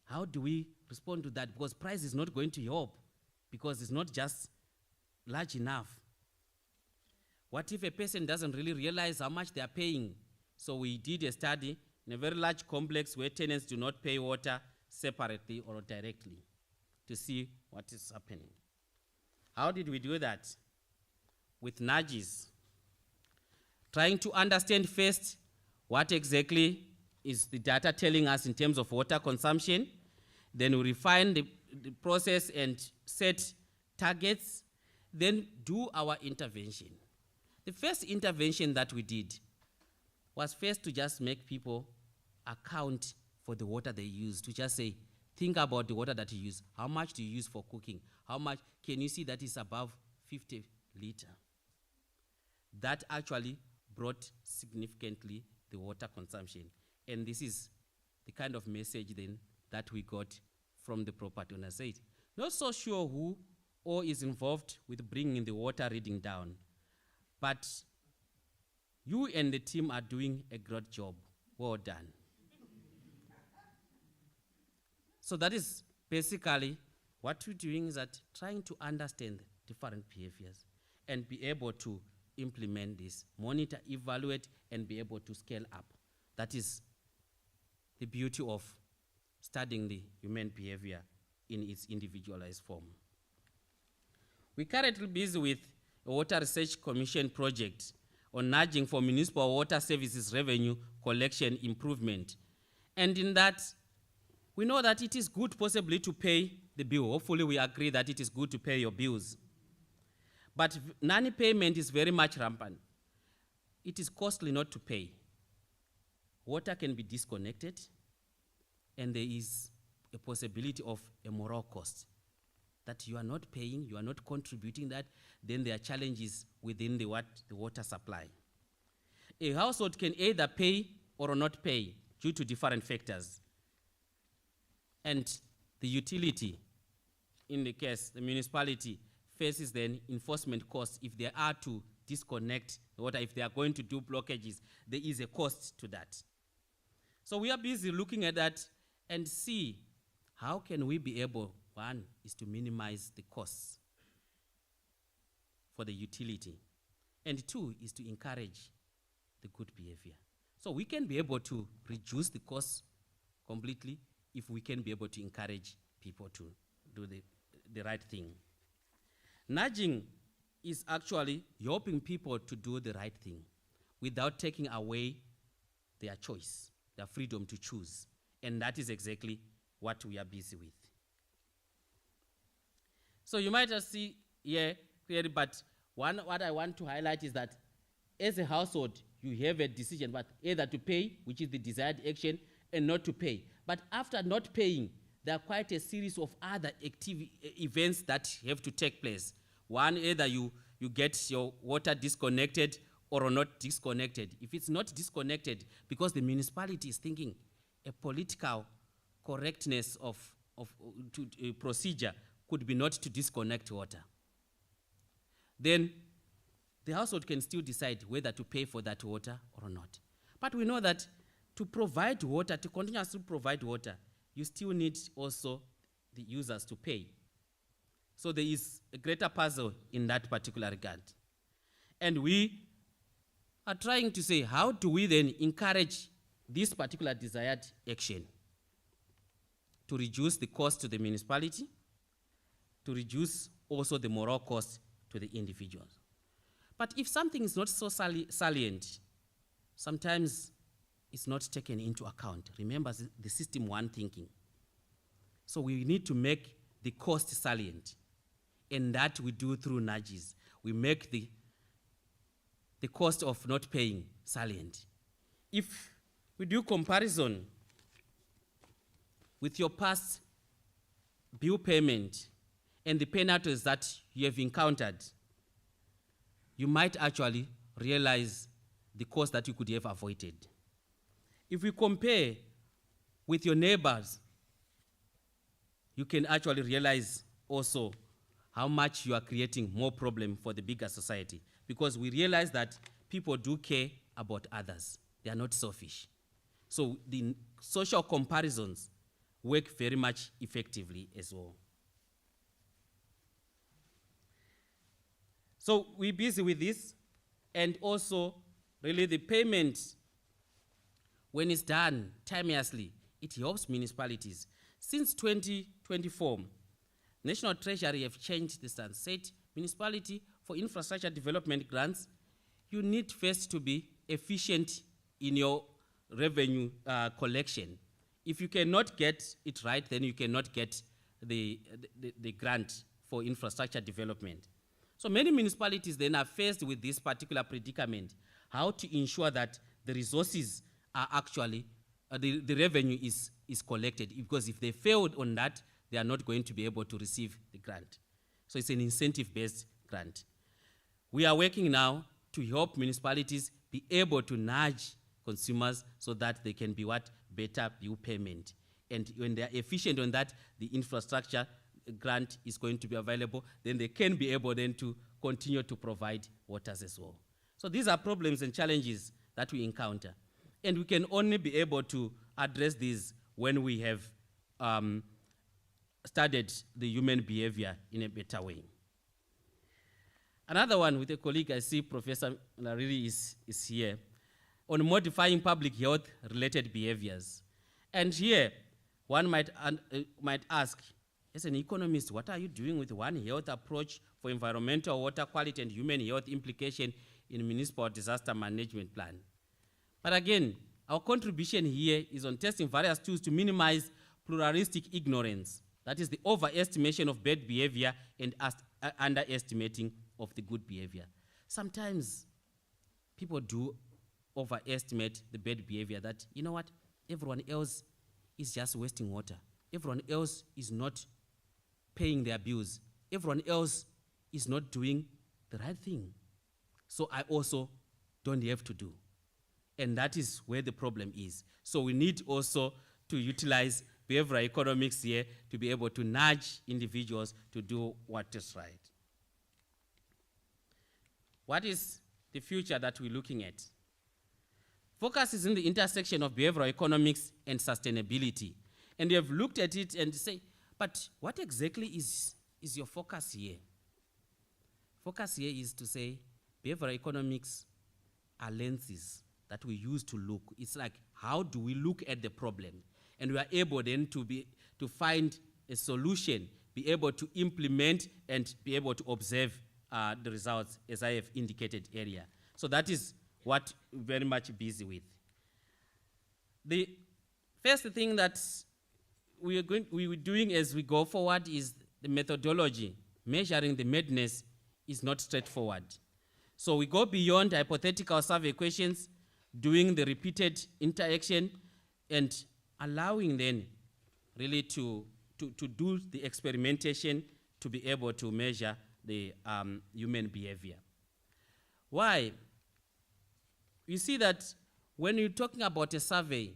How do we respond to that? Because price is not going to help, because it's not just large enough. What if a person doesn't really realize how much they are paying? So we did a study in a very large complex where tenants do not pay water separately or directly to see what is happening. How did we do that? With nudges. Trying to understand first what exactly is the data telling us in terms of water consumption. Then we refine the process and set targets. Then do our intervention. The first intervention that we did was first to just make people account for the water they use, to just say, think about the water that you use. How much do you use for cooking? How much can you see that is above 50 liters? That actually brought significantly the water consumption. And this is the kind of message then that we got from the property owner. Said, not so sure who or is involved with bringing the water reading down, but you and the team are doing a great job. Well done. So that is basically what we're doing, is that trying to understand different behaviors and be able to implement this, monitor, evaluate, and be able to scale up. That is the beauty of studying the human behavior in its individualized form. We're currently busy with a Water Research Commission project on nudging for municipal water services revenue collection improvement. And in that, we know that it is good possibly to pay the bill. Hopefully we agree that it is good to pay your bills. But non-payment is very much rampant. It is costly not to pay. Water can be disconnected, and there is a possibility of a moral cost, that you are not paying, you are not contributing that, then there are challenges within the water supply. A household can either pay or not pay due to different factors. And the utility, in the case, the municipality, faces then enforcement costs if they are to disconnect the water, if they are going to do blockages, there is a cost to that. So we are busy looking at that and see how can we be able, one is to minimize the costs for the utility, and two is to encourage the good behavior. So we can be able to reduce the costs completely if we can be able to encourage people to do the right thing. Nudging is actually helping people to do the right thing without taking away their choice, their freedom to choose. And that is exactly what we are busy with. So you might just see here clearly, but what I want to highlight is that as a household, you have a decision, but either to pay, which is the desired action, and not to pay. But after not paying, there are quite a series of other events that have to take place. One, either you get your water disconnected or not disconnected. If it's not disconnected, because the municipality is thinking a political correctness of procedure could be not to disconnect water, then the household can still decide whether to pay for that water or not. But we know that to provide water, to continuously provide water, you still need also the users to pay. So there is a greater puzzle in that particular regard. And we are trying to say, how do we then encourage this particular desired action to reduce the cost to the municipality, to reduce also the moral cost to the individuals? But if something is not so salient, sometimes it's not taken into account. Remember the system one thinking. So we need to make the cost salient, and that we do through nudges. We make the cost of not paying salient. If we do comparison with your past bill payment and the penalties that you have encountered, you might actually realize the cost that you could have avoided. If we compare with your neighbors, you can actually realize also how much you are creating more problem for the bigger society, because we realize that people do care about others. They are not selfish. So the social comparisons work very much effectively as well. So we're busy with this, and also really the payment, when it's done timeously, it helps municipalities. Since 2024, National Treasury have changed the stance. Said municipality for infrastructure development grants, you need first to be efficient in your revenue collection. If you cannot get it right, then you cannot get the grant for infrastructure development. So many municipalities then are faced with this particular predicament, how to ensure that the resources are actually, the revenue is collected, because if they failed on that, they are not going to be able to receive the grant. So it's an incentive-based grant. We are working now to help municipalities be able to nudge consumers so that they can be better bill payment. And when they are efficient on that, the infrastructure grant is going to be available, then they can be able then to continue to provide waters as well. So these are problems and challenges that we encounter. And we can only be able to address these when we have studied the human behavior in a better way. Another one with a colleague, I see Professor Lariri is here, on modifying public health-related behaviors. And here, one might ask, as an economist, what are you doing with One Health approach for environmental, water quality, and human health implication in municipal disaster management plan? But again, our contribution here is on testing various tools to minimize pluralistic ignorance. That is the overestimation of bad behavior and underestimating of the good behavior. Sometimes people do overestimate the bad behavior, that, you know what, everyone else is just wasting water. Everyone else is not paying their bills. Everyone else is not doing the right thing. So I also don't have to do. And that is where the problem is. So we need also to utilize behavioral economics here to be able to nudge individuals to do what is right. What is the future that we're looking at? Focus is in the intersection of behavioral economics and sustainability. And we have looked at it and say, but what exactly is your focus here? Focus here is to say behavioral economics are lenses that we use to look. It's like, how do we look at the problem? And we are able then to find a solution, be able to implement and be able to observe the results, as I have indicated earlier. So that is what we're very much busy with. The first thing that we are doing as we go forward is the methodology. Measuring the madness is not straightforward. So we go beyond hypothetical survey questions, doing the repeated interaction, and allowing then really to to do the experimentation to be able to measure the human behavior. Why? You see that when you're talking about a survey,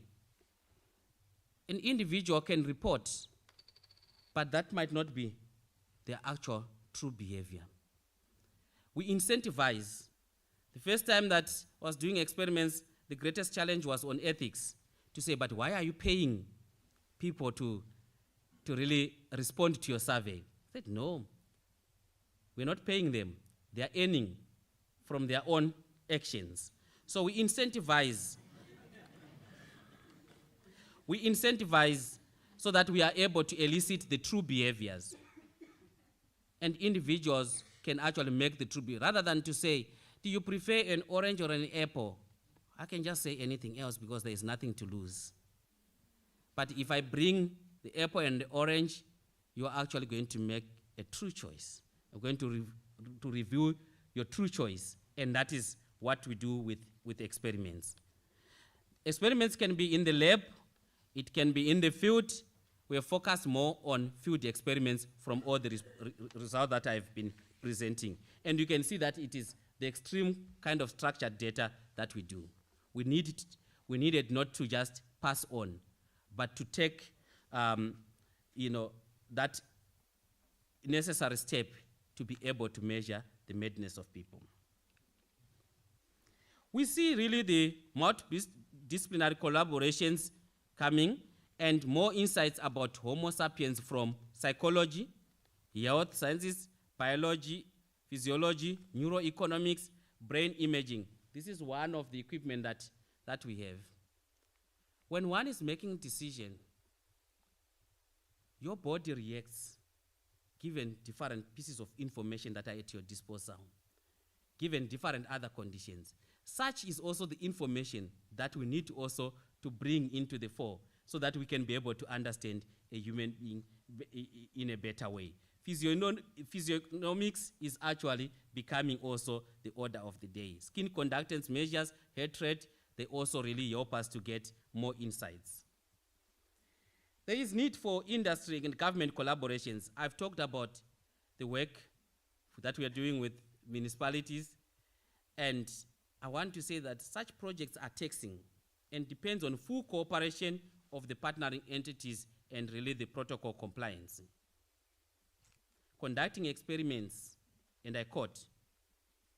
an individual can report, but that might not be their actual true behavior. We incentivize. The first time that I was doing experiments, the greatest challenge was on ethics, to say, but why are you paying people to really respond to your survey? I said, no, we're not paying them. They are earning from their own actions. So we incentivize. We incentivize so that we are able to elicit the true behaviors. And individuals can actually make the true behavior. Rather than to say, do you prefer an orange or an apple? I can just say anything else because there is nothing to lose. But if I bring the apple and the orange, you are actually going to make a true choice. I'm going to review your true choice, and that is what we do with experiments. Experiments can be in the lab, it can be in the field. We are focused more on field experiments from all the results that I've been presenting. And you can see that it is the extreme kind of structured data that we do. We needed not to just pass on, but to take that necessary step to be able to measure the madness of people. We see really the multidisciplinary collaborations coming and more insights about Homo sapiens from psychology, health sciences, biology, physiology, neuroeconomics, brain imaging. This is one of the equipment that we have. When one is making a decision, your body reacts given different pieces of information that are at your disposal, given different other conditions. Such is also the information that we need to also to bring into the fore so that we can be able to understand a human being in a better way. Physiognomics is actually becoming also the order of the day. Skin conductance measures, heart rate, they also really help us to get more insights. There is need for industry and government collaborations. I've talked about the work that we are doing with municipalities, and I want to say that such projects are taxing and depends on full cooperation of the partnering entities and really the protocol compliance. Conducting experiments, and I quote,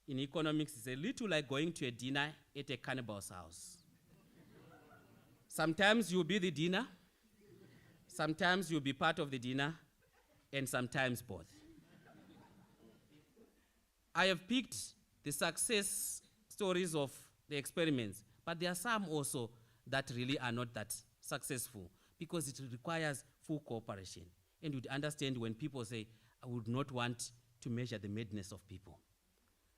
in economics is a little like going to a dinner at a cannibal's house. Sometimes you'll be the dinner, sometimes you'll be part of the dinner, and sometimes both. I have picked the success stories of the experiments, but there are some also that really are not that successful because it requires full cooperation. And you'd understand when people say, I would not want to measure the madness of people.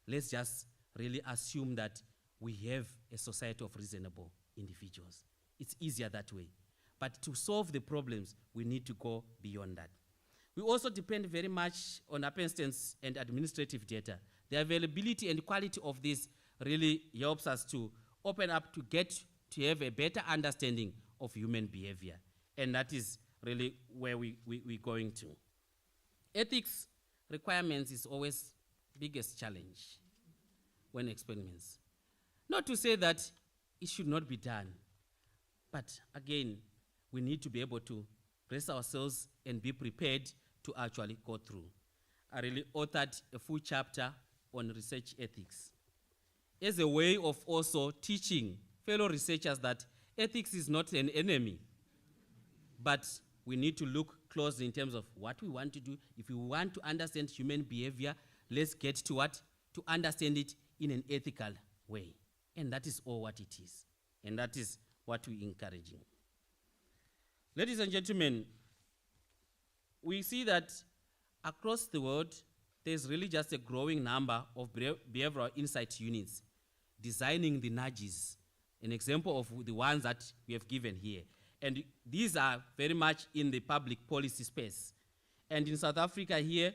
Let's just really assume that we have a society of reasonable individuals. It's easier that way. But to solve the problems, we need to go beyond that. We also depend very much on appendix and administrative data. The availability and quality of this really helps us to open up to get to have a better understanding of human behavior. And that is really where we're going to. Ethics requirements is always biggest challenge when experiments. Not to say that it should not be done, but again, we need to be able to brace ourselves and be prepared to actually go through. I really authored a full chapter on research ethics as a way of also teaching fellow researchers that ethics is not an enemy, but we need to look closely in terms of what we want to do. If we want to understand human behavior, let's get to what? To understand it in an ethical way. And that is all what it is. And that is what we're encouraging. Ladies and gentlemen, we see that across the world, there's really just a growing number of behavioral insight units designing the nudges, an example of the ones that we have given here. And these are very much in the public policy space. And in South Africa here,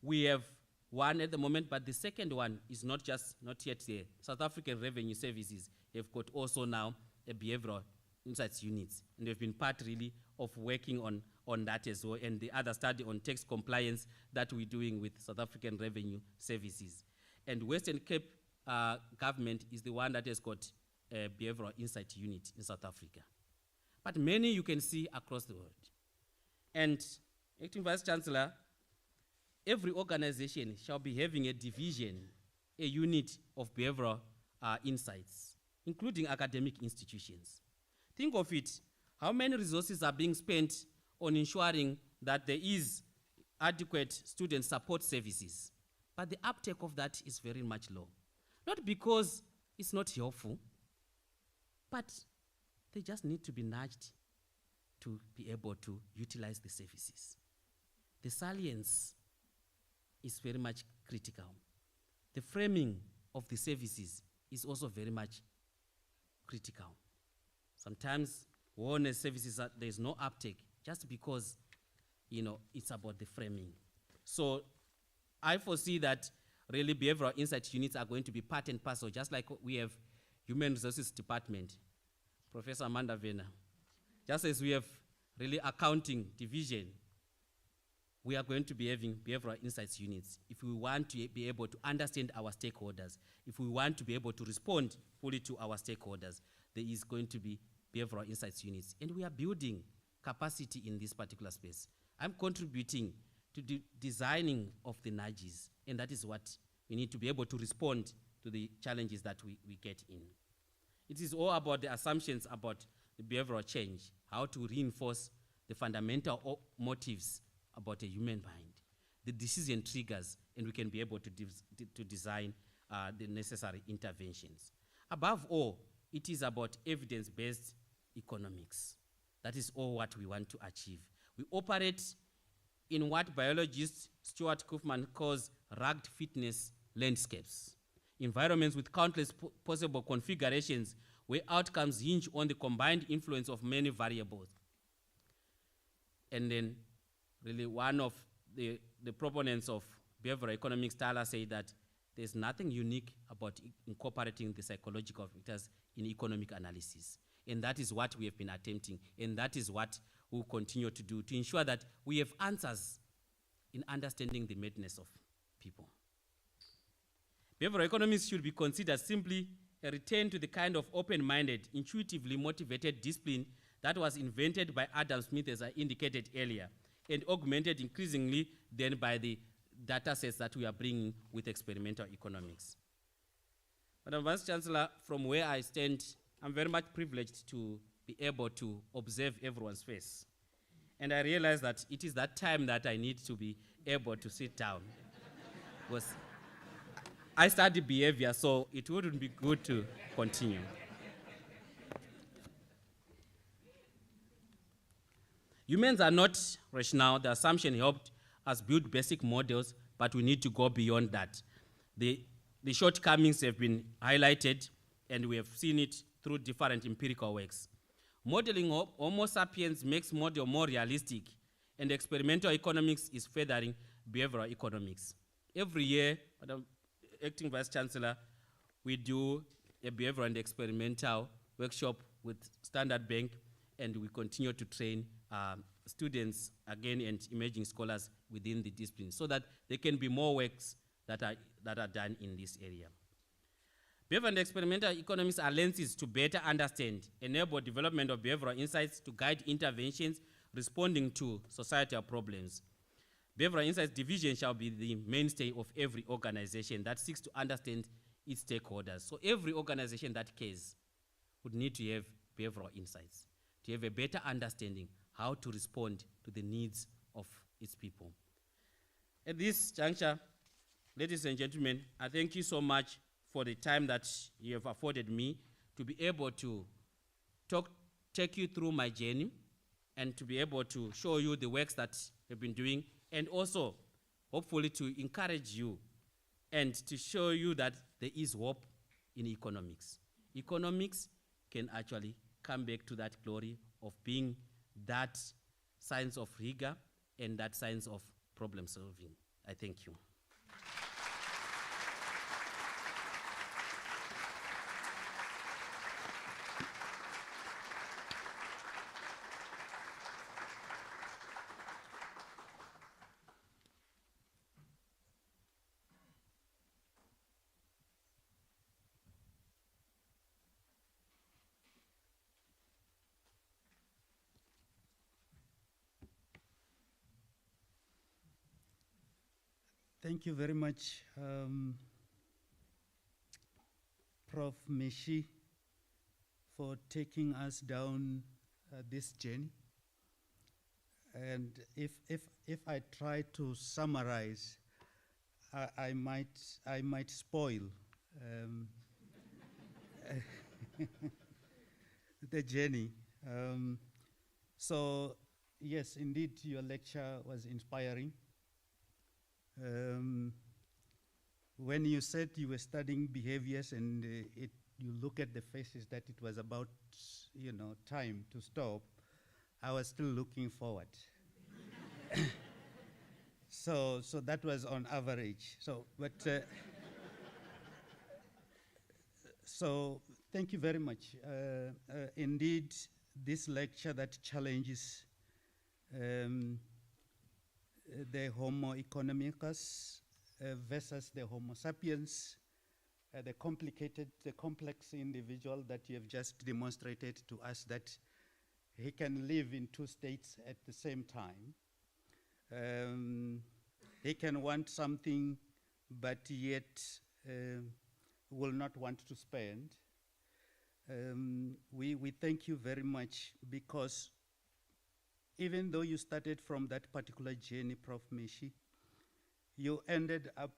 we have one at the moment, but the second one is not yet there. South African Revenue Services have got also now a behavioral insights units, and they've been part really of working on that as well, and the other study on tax compliance that we're doing with South African Revenue Services. And Western Cape government is the one that has got a behavioral insight unit in South Africa. But many you can see across the world. And Acting Vice Chancellor, every organization shall be having a division, a unit of behavioral insights, including academic institutions. Think of it, how many resources are being spent on ensuring that there is adequate student support services, but the uptake of that is very much low. Not because it's not helpful, but they just need to be nudged to be able to utilize the services. The salience is very much critical. The framing of the services is also very much critical. Sometimes wellness services, there is no uptake just because, it's about the framing. So I foresee that really behavioral insight units are going to be part and parcel, just like we have Human Resources Department, Professor Amanda Vena. Just as we have really accounting division, we are going to be having behavioral insights units if we want to be able to understand our stakeholders, if we want to be able to respond fully to our stakeholders, there is going to be behavioral insights units. And we are building capacity in this particular space. I'm contributing to the designing of the nudges, and that is what we need to be able to respond to the challenges that we get in. It is all about the assumptions about the behavioral change, how to reinforce the fundamental motives about a human mind, the decision triggers, and we can be able to design the necessary interventions. Above all, it is about evidence-based economics. That is all what we want to achieve. We operate in what biologist Stuart Kaufman calls rugged fitness landscapes, environments with countless possible configurations where outcomes hinge on the combined influence of many variables. And then really one of the proponents of behavioral economics, Tyler, said that there's nothing unique about incorporating the psychological factors in economic analysis. And that is what we have been attempting, and that is what we'll continue to do to ensure that we have answers in understanding the madness of people. Behavioral economics should be considered simply a return to the kind of open-minded, intuitively motivated discipline that was invented by Adam Smith, as I indicated earlier, and augmented increasingly then by the data sets that we are bringing with experimental economics. Madam Vice Chancellor, from where I stand, I'm very much privileged to be able to observe everyone's face. And I realize that it is that time that I need to be able to sit down. Because I study behavior, so it wouldn't be good to continue. Humans are not rational. The assumption helped us build basic models, but we need to go beyond that. The shortcomings have been highlighted, and we have seen it through different empirical works. Modeling Homo Sapiens makes model more realistic, and experimental economics is furthering behavioral economics. Every year, Madam Acting Vice Chancellor, we do a behavioral and experimental workshop with Standard Bank, and we continue to train students again and emerging scholars within the discipline so that there can be more works that are done in this area. Behavioral and experimental economics are lenses to better understand, enable development of behavioral insights to guide interventions responding to societal problems. Behavioral insights division shall be the mainstay of every organization that seeks to understand its stakeholders. So every organization that cares would need to have behavioral insights, to have a better understanding how to respond to the needs of its people. At this juncture, ladies and gentlemen, I thank you so much for the time that you have afforded me to be able to take you through my journey and to be able to show you the works that we've been doing, and also hopefully to encourage you and to show you that there is hope in economics. Economics can actually come back to that glory of being that science of rigor and that science of problem solving. I thank you. Thank you very much, Prof. Mishi, for taking us down this journey. And if I try to summarize, I might spoil the journey. So yes, indeed, your lecture was inspiring. When you said you were studying behaviors and you look at the faces that it was about, time to stop, I was still looking forward. So that was on average. So thank you very much. Indeed, this lecture that challenges the Homo Economicus versus the Homo Sapiens, the complex individual that you have just demonstrated to us that he can live in two states at the same time. He can want something, but yet will not want to spend. We thank you very much, because even though you started from that particular journey, Prof. Mishi, you ended up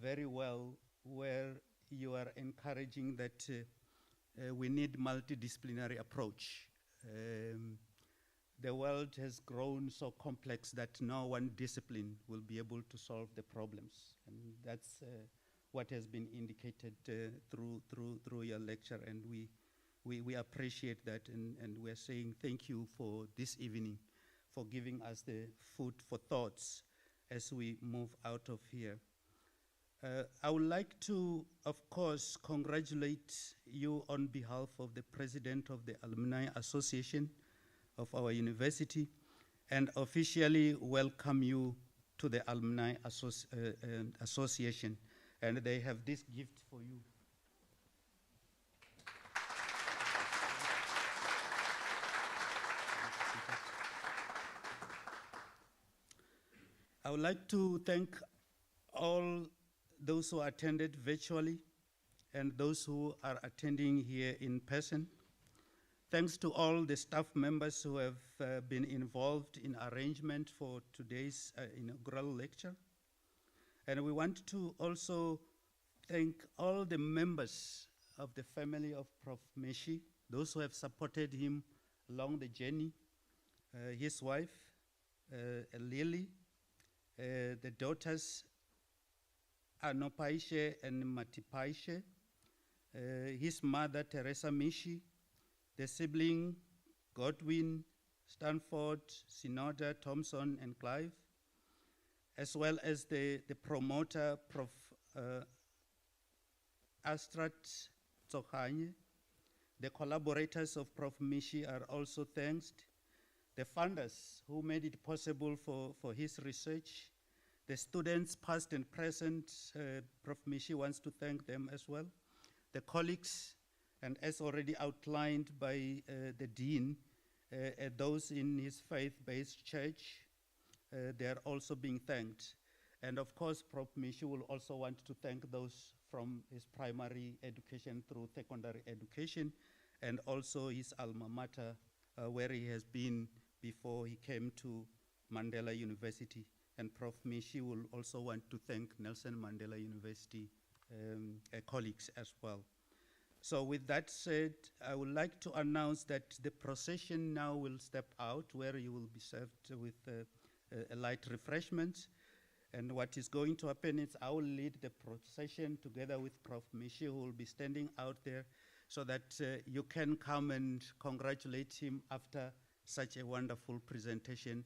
very well where you are encouraging that we need multidisciplinary approach. The world has grown so complex that no one discipline will be able to solve the problems. And that's what has been indicated through your lecture, and we appreciate that, and we're saying thank you for this evening, for giving us the food for thoughts as we move out of here. I would like to, of course, congratulate you on behalf of the President of the Alumni Association of our university, and officially welcome you to the Alumni Association. And they have this gift for you. I would like to thank all those who attended virtually and those who are attending here in person. Thanks to all the staff members who have been involved in arrangement for today's inaugural lecture. And we want to also thank all the members of the family of Prof. Mishi, those who have supported him along the journey, his wife, Lily, the daughters, Anopaishe and Matipaishe, his mother, Teresa Mishi, the sibling, Godwin, Stanford, Sinoda, Thompson, and Clive, as well as the promoter, Prof. Astrat Tsokhanye. The collaborators of Prof. Mishi are also thanked. The funders who made it possible for his research. The students, past and present, Prof. Mishi wants to thank them as well. The colleagues, and as already outlined by the Dean, those in his faith-based church, they are also being thanked. And of course, Prof. Mishi will also want to thank those from his primary education through secondary education, and also his alma mater, where he has been before he came to Mandela University. And Prof. Mishi will also want to thank Nelson Mandela University colleagues as well. So with that said, I would like to announce that the procession now will step out, where you will be served with a light refreshment. And what is going to happen is I will lead the procession together with Prof. Mishi, who will be standing out there, so that you can come and congratulate him after such a wonderful presentation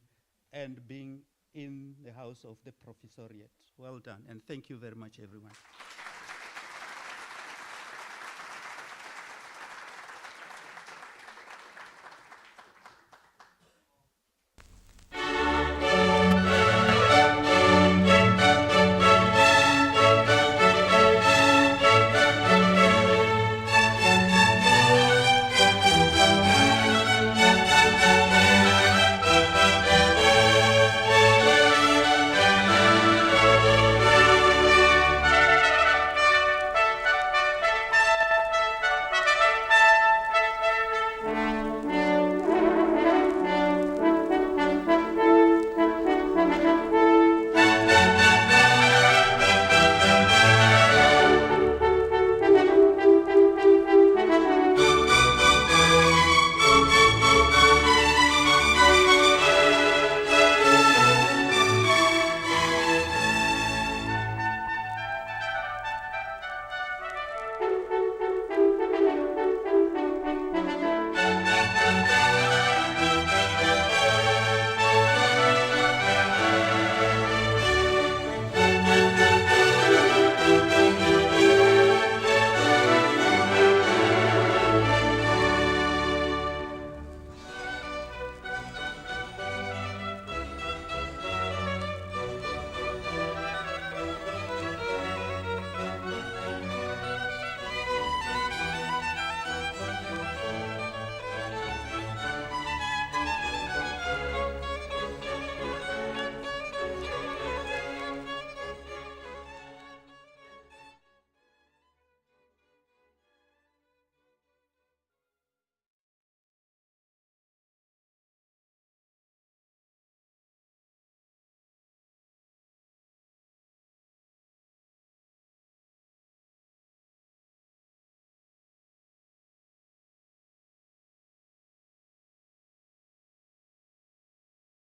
and being in the house of the professoriate. Well done, and thank you very much, everyone.